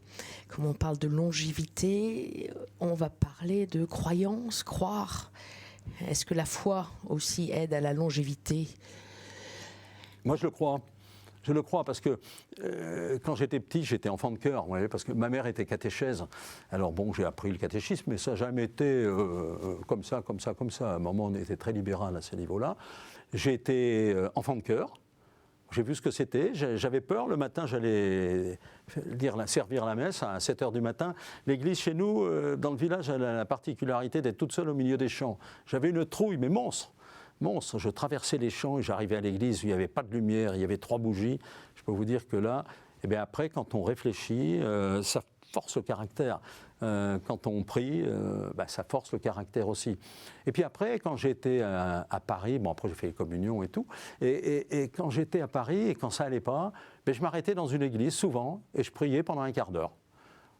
comme on parle de longévité, on va parler de croyance, croire. Est-ce que la foi aussi aide à la longévité ? Moi, je le crois. Je le crois parce que quand j'étais petit, j'étais enfant de chœur, vous voyez, parce que ma mère était catéchèse. Alors bon, j'ai appris le catéchisme, mais ça n'a jamais été comme ça. À un moment, on était très libéral à ce niveau-là. J'ai été enfant de chœur. J'ai vu ce que c'était, j'avais peur, le matin j'allais servir la messe à 7h du matin. L'église chez nous, dans le village, elle a la particularité d'être toute seule au milieu des champs. J'avais une trouille, mais monstre. Je traversais les champs et j'arrivais à l'église où il n'y avait pas de lumière, il y avait 3 bougies. Je peux vous dire que là, après, quand on réfléchit, ça force le caractère. Quand on prie, ça force le caractère aussi. Et puis après, quand j'étais à Paris, après j'ai fait les communions et tout, et quand j'étais à Paris et quand ça allait pas, je m'arrêtais dans une église souvent et je priais pendant un quart d'heure.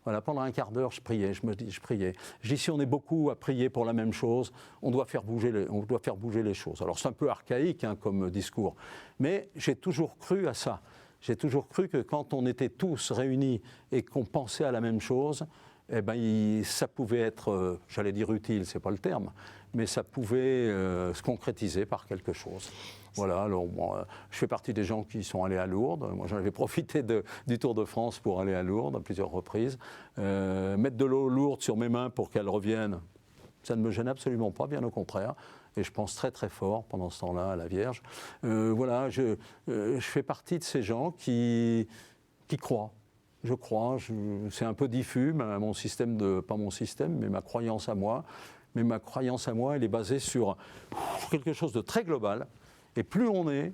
Voilà, pendant un quart d'heure, je priais. Je dis, si on est beaucoup à prier pour la même chose, on doit faire bouger les choses. Alors c'est un peu archaïque comme discours, mais j'ai toujours cru à ça. J'ai toujours cru que quand on était tous réunis et qu'on pensait à la même chose, ça pouvait être, j'allais dire utile, c'est pas le terme, mais ça pouvait se concrétiser par quelque chose. Voilà, alors je fais partie des gens qui sont allés à Lourdes. Moi, j'en avais profité du Tour de France pour aller à Lourdes à plusieurs reprises. Mettre de l'eau lourde sur mes mains pour qu'elles reviennent, ça ne me gêne absolument pas, bien au contraire. Et je pense très très fort pendant ce temps-là à la Vierge. Voilà, je fais partie de ces gens qui croient. Je crois, c'est un peu diffus, pas mon système, mais ma croyance à moi. Mais ma croyance à moi, elle est basée sur quelque chose de très global. Et plus on est,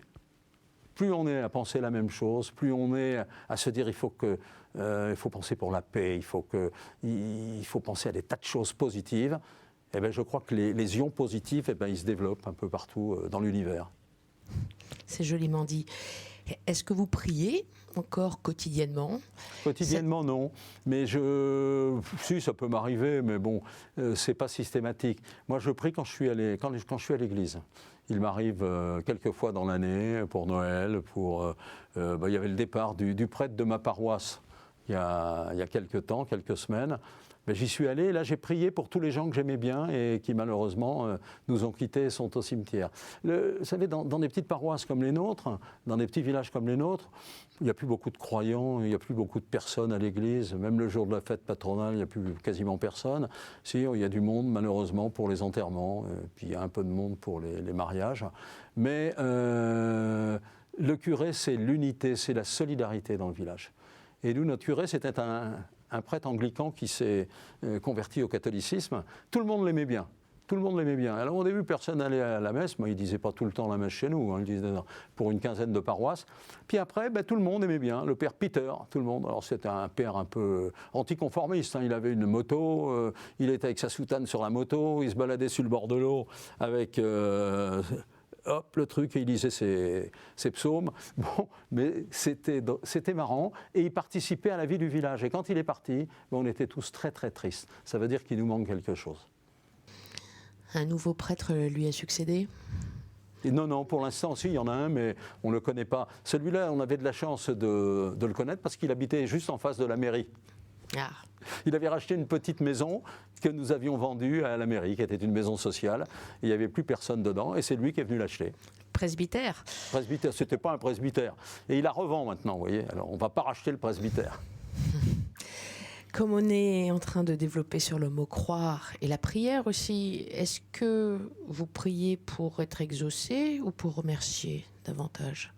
plus on est à penser la même chose, plus on est à se dire il faut penser pour la paix, il faut penser à des tas de choses positives, eh bien, je crois que les ions positifs, eh bien, ils se développent un peu partout dans l'univers. C'est joliment dit. Est-ce que vous priez encore quotidiennement? Quotidiennement, non. Mais si, ça peut m'arriver, mais bon, c'est pas systématique. Moi, je prie quand je suis à l'église. Il m'arrive quelques fois dans l'année, pour Noël, il y avait le départ du prêtre de ma paroisse il y a quelques semaines. Ben, j'y suis allé et là j'ai prié pour tous les gens que j'aimais bien et qui malheureusement nous ont quittés et sont au cimetière. Vous savez, dans des petites paroisses comme les nôtres, dans des petits villages comme les nôtres, il n'y a plus beaucoup de croyants, il n'y a plus beaucoup de personnes à l'église. Même le jour de la fête patronale, il n'y a plus quasiment personne. Si, il y a du monde malheureusement pour les enterrements, puis il y a un peu de monde pour les mariages. Mais le curé, c'est l'unité, c'est la solidarité dans le village. Et nous, notre curé, c'était un prêtre anglican qui s'est converti au catholicisme. Tout le monde l'aimait bien. Tout le monde l'aimait bien. Alors au début, personne n'allait à la messe. Moi, il ne disait pas tout le temps la messe chez nous. Il disait pour une quinzaine de paroisses. Puis après, tout le monde aimait bien. Le père Peter, tout le monde. Alors c'était un père un peu anticonformiste. Il avait une moto. Il était avec sa soutane sur la moto. Il se baladait sur le bord de l'eau avec... hop, le truc, et il lisait ses psaumes. Bon, mais c'était marrant, et il participait à la vie du village. Et quand il est parti, on était tous très très tristes. Ça veut dire qu'il nous manque quelque chose. Un nouveau prêtre lui a succédé? Et non, pour l'instant, si, il y en a un, mais on ne le connaît pas. Celui-là, on avait de la chance de le connaître parce qu'il habitait juste en face de la mairie. Ah. Il avait racheté une petite maison que nous avions vendue à la mairie, qui était une maison sociale. Il n'y avait plus personne dedans, et c'est lui qui est venu l'acheter. Presbytère? Presbytère, c'était pas un presbytère. Et il la revend maintenant, vous voyez. Alors, on ne va pas racheter le presbytère. Comme on est en train de développer sur le mot croire et la prière aussi, est-ce que vous priez pour être exaucé ou pour remercier davantage?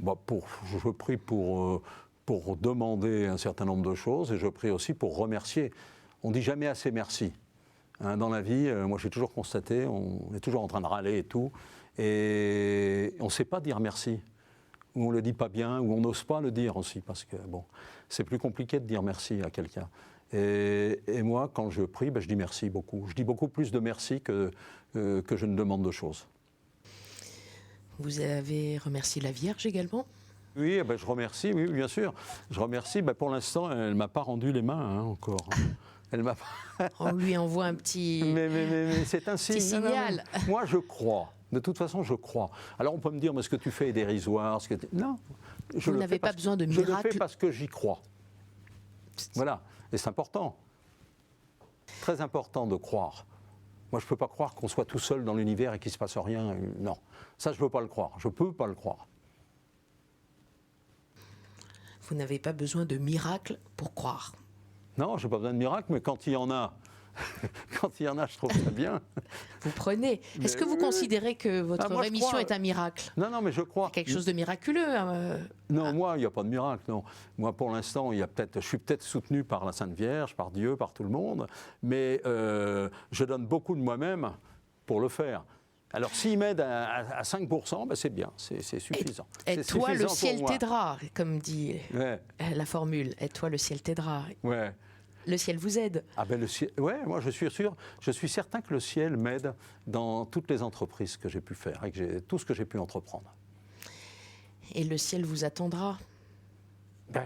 Je prie pour demander un certain nombre de choses, et je prie aussi pour remercier. On ne dit jamais assez merci. Dans la vie, moi j'ai toujours constaté, on est toujours en train de râler et tout, et on ne sait pas dire merci. Ou on ne le dit pas bien, ou on n'ose pas le dire aussi, parce que c'est plus compliqué de dire merci à quelqu'un. Et moi, quand je prie, je dis merci beaucoup. Je dis beaucoup plus de merci que je ne demande de choses. Vous avez remercié la Vierge également? Oui, je remercie, oui, bien sûr. Je remercie. Pour l'instant, elle ne m'a pas rendu les mains encore. Elle m'a pas... On lui envoie un petit, mais c'est un signe. petit signal. Non. Moi, je crois. De toute façon, je crois. Alors, on peut me dire, mais ce que tu fais est dérisoire. Non. Vous n'avez pas besoin de miracle. Je le fais parce que j'y crois. Voilà. Et c'est important. Très important de croire. Moi, je ne peux pas croire qu'on soit tout seul dans l'univers et qu'il ne se passe rien. Non. Ça, je ne peux pas le croire. Je ne peux pas le croire. Vous n'avez pas besoin de miracle pour croire. Non, je n'ai pas besoin de miracle, mais quand il y en a, je trouve ça bien. Vous prenez. Est-ce que vous considérez que votre rémission est un miracle? Non, mais je crois. Quelque chose de miraculeux. Non, moi, il n'y a pas de miracle, non. Moi, pour l'instant, je suis peut-être soutenu par la Sainte Vierge, par Dieu, par tout le monde, mais je donne beaucoup de moi-même pour le faire. Alors, s'il m'aide à 5%, c'est bien, c'est suffisant. Et toi, le ciel t'aidera, comme dit la formule. Et toi, le ciel t'aidera. Ouais. Le ciel vous aide. Le ciel, moi je suis sûr, je suis certain que le ciel m'aide dans toutes les entreprises que j'ai pu faire, et tout ce que j'ai pu entreprendre. Et le ciel vous attendra?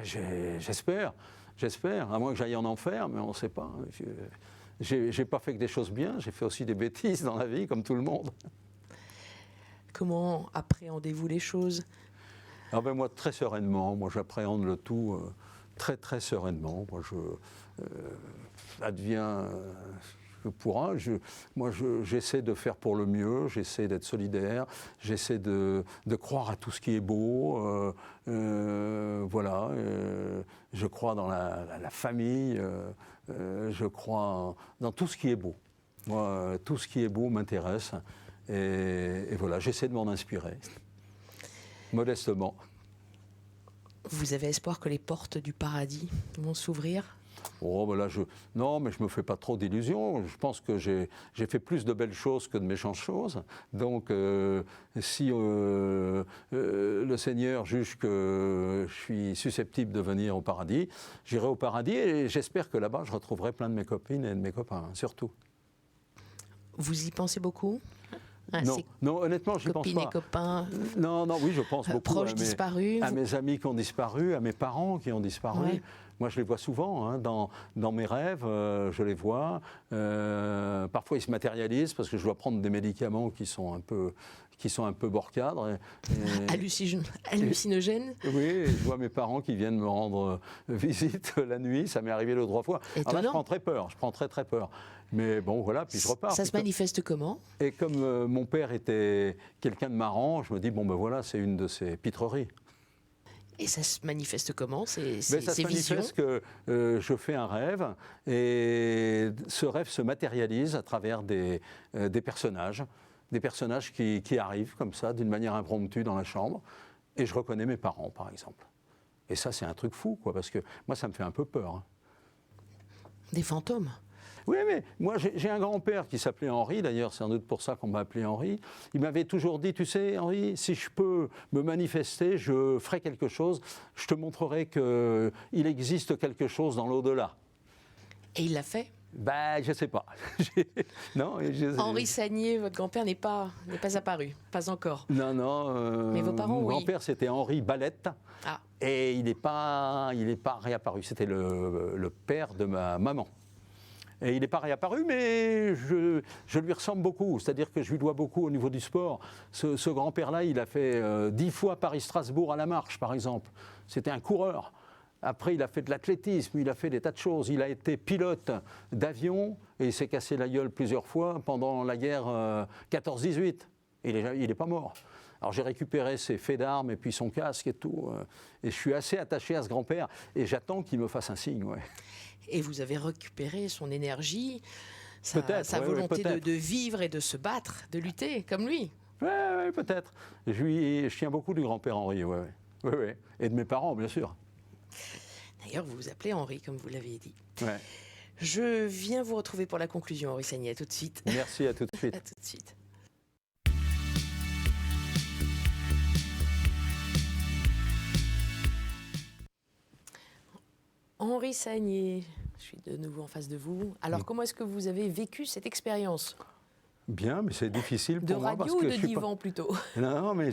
J'espère, à moins que j'aille en enfer, mais on ne sait pas. J'ai pas fait que des choses bien, j'ai fait aussi des bêtises dans la vie, comme tout le monde. Comment appréhendez-vous les choses? Moi, très sereinement, moi j'appréhende le tout très très sereinement. Moi, advient que pourra. J'essaie de faire pour le mieux, j'essaie d'être solidaire, j'essaie de croire à tout ce qui est beau. Voilà. Je crois dans la famille, je crois dans tout ce qui est beau. Moi, tout ce qui est beau m'intéresse. Et voilà, j'essaie de m'en inspirer, modestement. Vous avez espoir que les portes du paradis vont s'ouvrir? Oh, ben là, non, mais je ne me fais pas trop d'illusions. Je pense que j'ai fait plus de belles choses que de méchantes choses. Donc, si le Seigneur juge que je suis susceptible de venir au paradis, j'irai au paradis et j'espère que là-bas, je retrouverai plein de mes copines et de mes copains, surtout. Vous y pensez beaucoup? Non, honnêtement, je n'y pense pas. Copines et copains. Non, oui, je pense beaucoup proches disparus. à mes amis qui ont disparu, à mes parents qui ont disparu. Ouais. Moi, je les vois souvent, dans mes rêves, je les vois. Parfois, ils se matérialisent parce que je dois prendre des médicaments qui sont un peu bord-cadre. Hallucinogènes. Oui, je vois mes parents qui viennent me rendre visite la nuit. Ça m'est arrivé 2 ou 3 fois. Alors là, je prends très peur. Je prends très, très peur. Mais bon, voilà, puis je repars. Ça se manifeste comment? Et comme mon père était quelqu'un de marrant, je me dis, bon ben voilà, c'est une de ces pitreries. Et ça se manifeste comment, ces ça se manifeste que je fais un rêve, et ce rêve se matérialise à travers des personnages qui arrivent comme ça, d'une manière impromptue dans la chambre, et je reconnais mes parents, par exemple. Et ça, c'est un truc fou, quoi, parce que moi, ça me fait un peu peur. Hein. Des fantômes? Oui, mais moi, j'ai un grand-père qui s'appelait Henri, d'ailleurs, c'est sans doute pour ça qu'on m'a appelé Henri. Il m'avait toujours dit, tu sais, Henri, si je peux me manifester, je ferai quelque chose, je te montrerai qu'il existe quelque chose dans l'au-delà. Et il l'a fait? Ben, je ne sais pas. Non, Henri Sagnier, votre grand-père, n'est pas apparu, pas encore. Non. Mais vos parents, mon grand-père, c'était Henri Ballette. Ah. Et il n'est pas réapparu. C'était le père de ma maman. Et il n'est pas réapparu, mais je lui ressemble beaucoup. C'est-à-dire que je lui dois beaucoup au niveau du sport. Ce grand-père-là, il a fait 10 fois Paris-Strasbourg à la marche, par exemple. C'était un coureur. Après, il a fait de l'athlétisme, il a fait des tas de choses. Il a été pilote d'avion et il s'est cassé la gueule plusieurs fois pendant la guerre 14-18. Il n'est pas mort. Alors j'ai récupéré ses faits d'armes et puis son casque et tout. Et je suis assez attaché à ce grand-père et j'attends qu'il me fasse un signe. Ouais. Et vous avez récupéré son énergie, sa volonté de vivre et de se battre, de lutter, comme lui. Oui, peut-être. Je tiens beaucoup du grand-père Henri, oui. Et de mes parents, bien sûr. D'ailleurs, vous vous appelez Henri, comme vous l'avez dit. Ouais. Je viens vous retrouver pour la conclusion, Henri Sagnier. À tout de suite. Merci, à tout de suite. À tout de suite. Henri Sagnier, je suis de nouveau en face de vous. Alors, comment est-ce que vous avez vécu cette expérience? Bien, mais c'est difficile pour moi. De radio ou de divan plutôt? Non, mais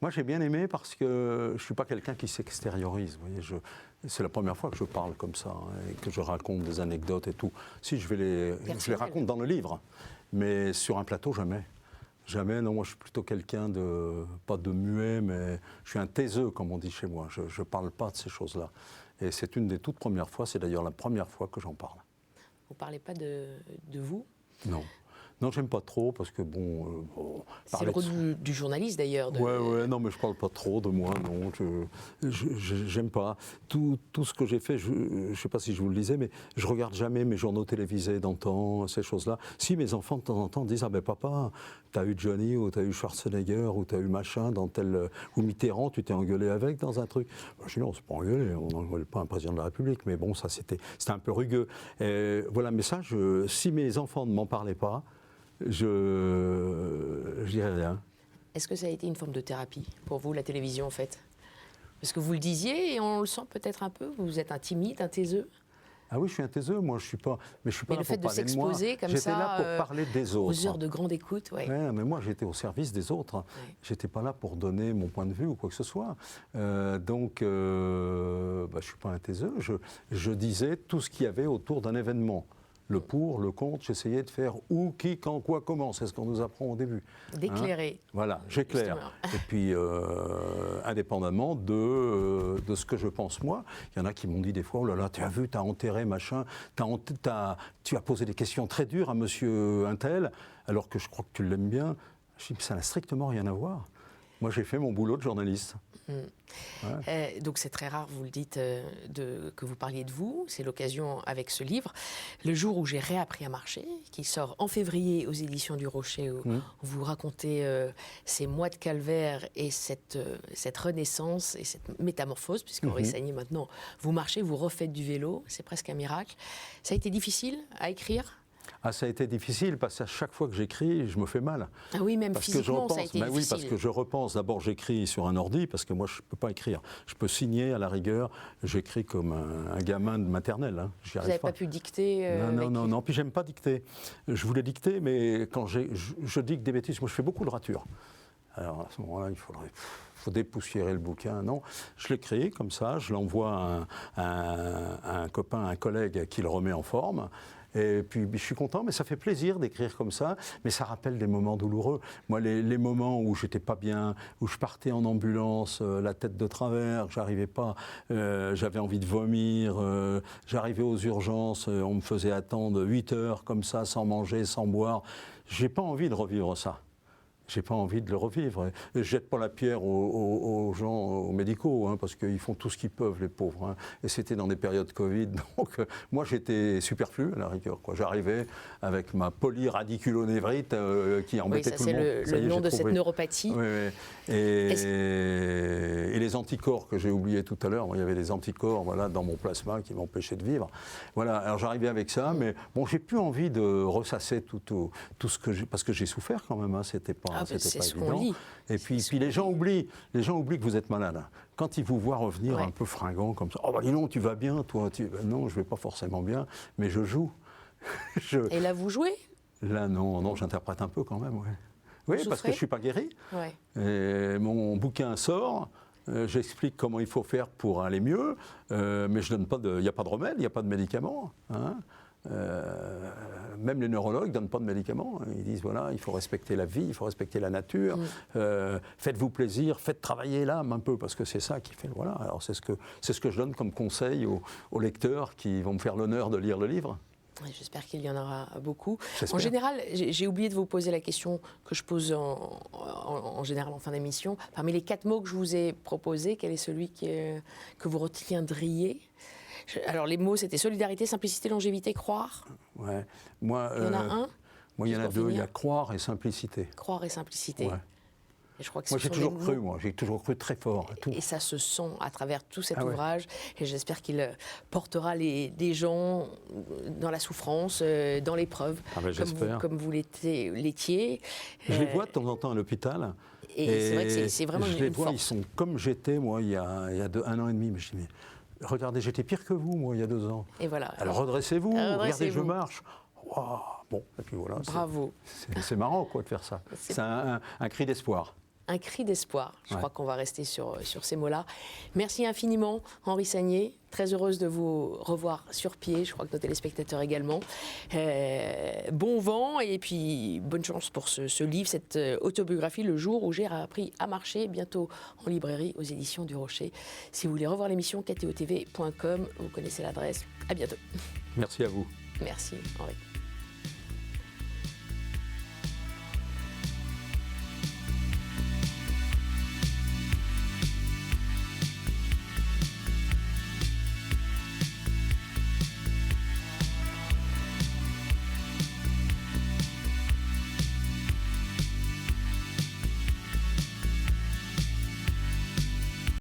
moi j'ai bien aimé parce que je ne suis pas quelqu'un qui s'extériorise. Vous voyez, c'est la première fois que je parle comme ça et que je raconte des anecdotes et tout. Si, je les raconte dans le livre, mais sur un plateau, jamais. Jamais, non, moi je suis plutôt quelqu'un pas de muet, mais je suis un taiseux, comme on dit chez moi. Je ne parle pas de ces choses-là. Et c'est une des toutes premières fois, c'est d'ailleurs la première fois que j'en parle. Vous ne parlez pas de vous? Non. Non, j'aime pas trop parce que c'est le rôle du journaliste d'ailleurs. Ouais, non, mais je parle pas trop de moi, non. J'aime pas. Tout ce que j'ai fait, je sais pas si je vous le disais, mais je regarde jamais mes journaux télévisés d'antan, ces choses-là. Si mes enfants de temps en temps disent, ah ben papa, t'as eu Johnny ou t'as eu Schwarzenegger ou t'as eu machin dans tel ou Mitterrand, tu t'es engueulé avec dans un truc. Je dis non, c'est pas engueulé, on n'engueule pas un président de la République, mais bon, ça c'était un peu rugueux. Voilà, mais ça, si mes enfants ne m'en parlaient pas, je dirais rien. Est-ce que ça a été une forme de thérapie pour vous, la télévision, en fait? Parce que vous le disiez, et on le sent peut-être un peu, vous êtes un timide, un taiseux. Ah oui, je suis un taiseux, moi je suis pas. Mais je suis pas là pour parler de moi. le fait de s'exposer comme ça. J'étais là pour parler des autres. Aux heures de grande écoute, oui. Ouais, mais moi j'étais au service des autres. Ouais. J'étais pas là pour donner mon point de vue ou quoi que ce soit. Donc, je suis pas un taiseux. Je disais tout ce qu'il y avait autour d'un événement. Le pour, le contre, j'essayais de faire où, qui, quand, quoi, comment. C'est ce qu'on nous apprend au début. D'éclairer. Voilà, j'éclaire. Et puis, indépendamment de ce que je pense moi, il y en a qui m'ont dit des fois, oh là là, tu as vu, tu as enterré, machin, tu as posé des questions très dures à monsieur Untel, alors que je crois que tu l'aimes bien. Je dis, ça n'a strictement rien à voir. Moi, j'ai fait mon boulot de journaliste. Donc c'est très rare, vous le dites, que vous parliez de vous. C'est l'occasion avec ce livre, Le jour où j'ai réappris à marcher, qui sort en février aux éditions du Rocher, où vous racontez ces mois de calvaire et cette renaissance et cette métamorphose, puisqu'Henri Sagnier, maintenant, vous marchez, vous refaites du vélo, c'est presque un miracle. Ça a été difficile à écrire ? Ah, ça a été difficile parce qu'à chaque fois que j'écris, je me fais mal. Ah oui, même parce physiquement, ça a été difficile. Oui, parce que je repense. D'abord, j'écris sur un ordi parce que moi, je ne peux pas écrire. Je peux signer à la rigueur. J'écris comme un gamin de maternelle. Hein. Vous n'avez pas pu dicter Non. Puis, j'aime pas dicter. Je voulais dicter, mais quand je dicte des bêtises, moi, je fais beaucoup de ratures. Alors, à ce moment-là, il faut dépoussiérer le bouquin. Non, je l'écris comme ça. Je l'envoie à un copain, un collègue qui le remet en forme. Et puis je suis content, mais ça fait plaisir d'écrire comme ça, mais ça rappelle des moments douloureux. Moi, les moments où j'étais pas bien, où je partais en ambulance, la tête de travers, j'arrivais pas, j'avais envie de vomir, j'arrivais aux urgences, on me faisait attendre 8 heures comme ça, sans manger, sans boire. J'ai pas envie de revivre ça. J'ai pas envie de le revivre. Je jette pas la pierre aux gens, aux médicaux, hein, parce qu'ils font tout ce qu'ils peuvent, les pauvres. Hein. Et c'était dans des périodes Covid, donc moi j'étais superflu à la rigueur. J'arrivais avec ma polyradiculonévrite qui embêtait tout le monde. C'est le nom de cette neuropathie. Oui. Et les anticorps que j'ai oubliés tout à l'heure, il y avait des anticorps dans mon plasma qui m'empêchaient de vivre. Voilà, alors j'arrivais avec ça, mais bon, j'ai plus envie de ressasser tout ce que j'ai, parce que j'ai souffert quand même, hein, c'était pas évident. Et puis les gens oublient que vous êtes malade. Quand ils vous voient revenir un peu fringant comme ça, « Oh bah dis donc, tu vas bien, toi ?» Non, je vais pas forcément bien, mais je joue. Et là, vous jouez ? Là, non, j'interprète un peu quand même, oui, parce que je ne suis pas guéri. Ouais. Et mon bouquin sort, j'explique comment il faut faire pour aller mieux, mais je donne pas il n'y a pas de remède, il n'y a pas de médicaments. Hein. Même les neurologues ne donnent pas de médicaments. Ils disent voilà, il faut respecter la vie, il faut respecter la nature, faites-vous plaisir, faites travailler l'âme un peu, parce que c'est ça qui fait. Voilà, alors c'est ce que je donne comme conseil aux lecteurs qui vont me faire l'honneur de lire le livre. J'espère qu'il y en aura beaucoup. J'espère. En général, j'ai oublié de vous poser la question que je pose en général en fin d'émission. Parmi les 4 mots que je vous ai proposés, quel est celui que vous retiendriez ? Alors les mots, c'était solidarité, simplicité, longévité, croire. Ouais. Moi, il y en a un. Moi, il y en a 2. Il y a croire et simplicité. Croire et simplicité. Ouais. Et je crois que moi, j'ai toujours cru très fort. Tout. Et ça se sent à travers tout cet ouvrage. Et j'espère qu'il portera des gens dans la souffrance, dans l'épreuve, comme vous l'étiez. Je les vois de temps en temps à l'hôpital. Et c'est vrai que c'est vraiment une force. Je les vois, ils sont comme j'étais, moi, il y a 1 an et demi. Mais je dis, mais regardez, j'étais pire que vous, moi, il y a 2 ans. Et voilà. Alors redressez-vous, regardez, je marche. Wow. Bon, et puis voilà. Bravo. C'est marrant, quoi, de faire ça. C'est un cri d'espoir. Un cri d'espoir. Je crois qu'on va rester sur ces mots-là. Merci infiniment, Henri Sagnier. Très heureuse de vous revoir sur pied. Je crois que nos téléspectateurs également. Bon vent et puis bonne chance pour ce livre, cette autobiographie, Le jour où j'ai appris à marcher, bientôt en librairie aux éditions du Rocher. Si vous voulez revoir l'émission, ktotv.com, vous connaissez l'adresse. À bientôt. Merci à vous. Merci, Henri.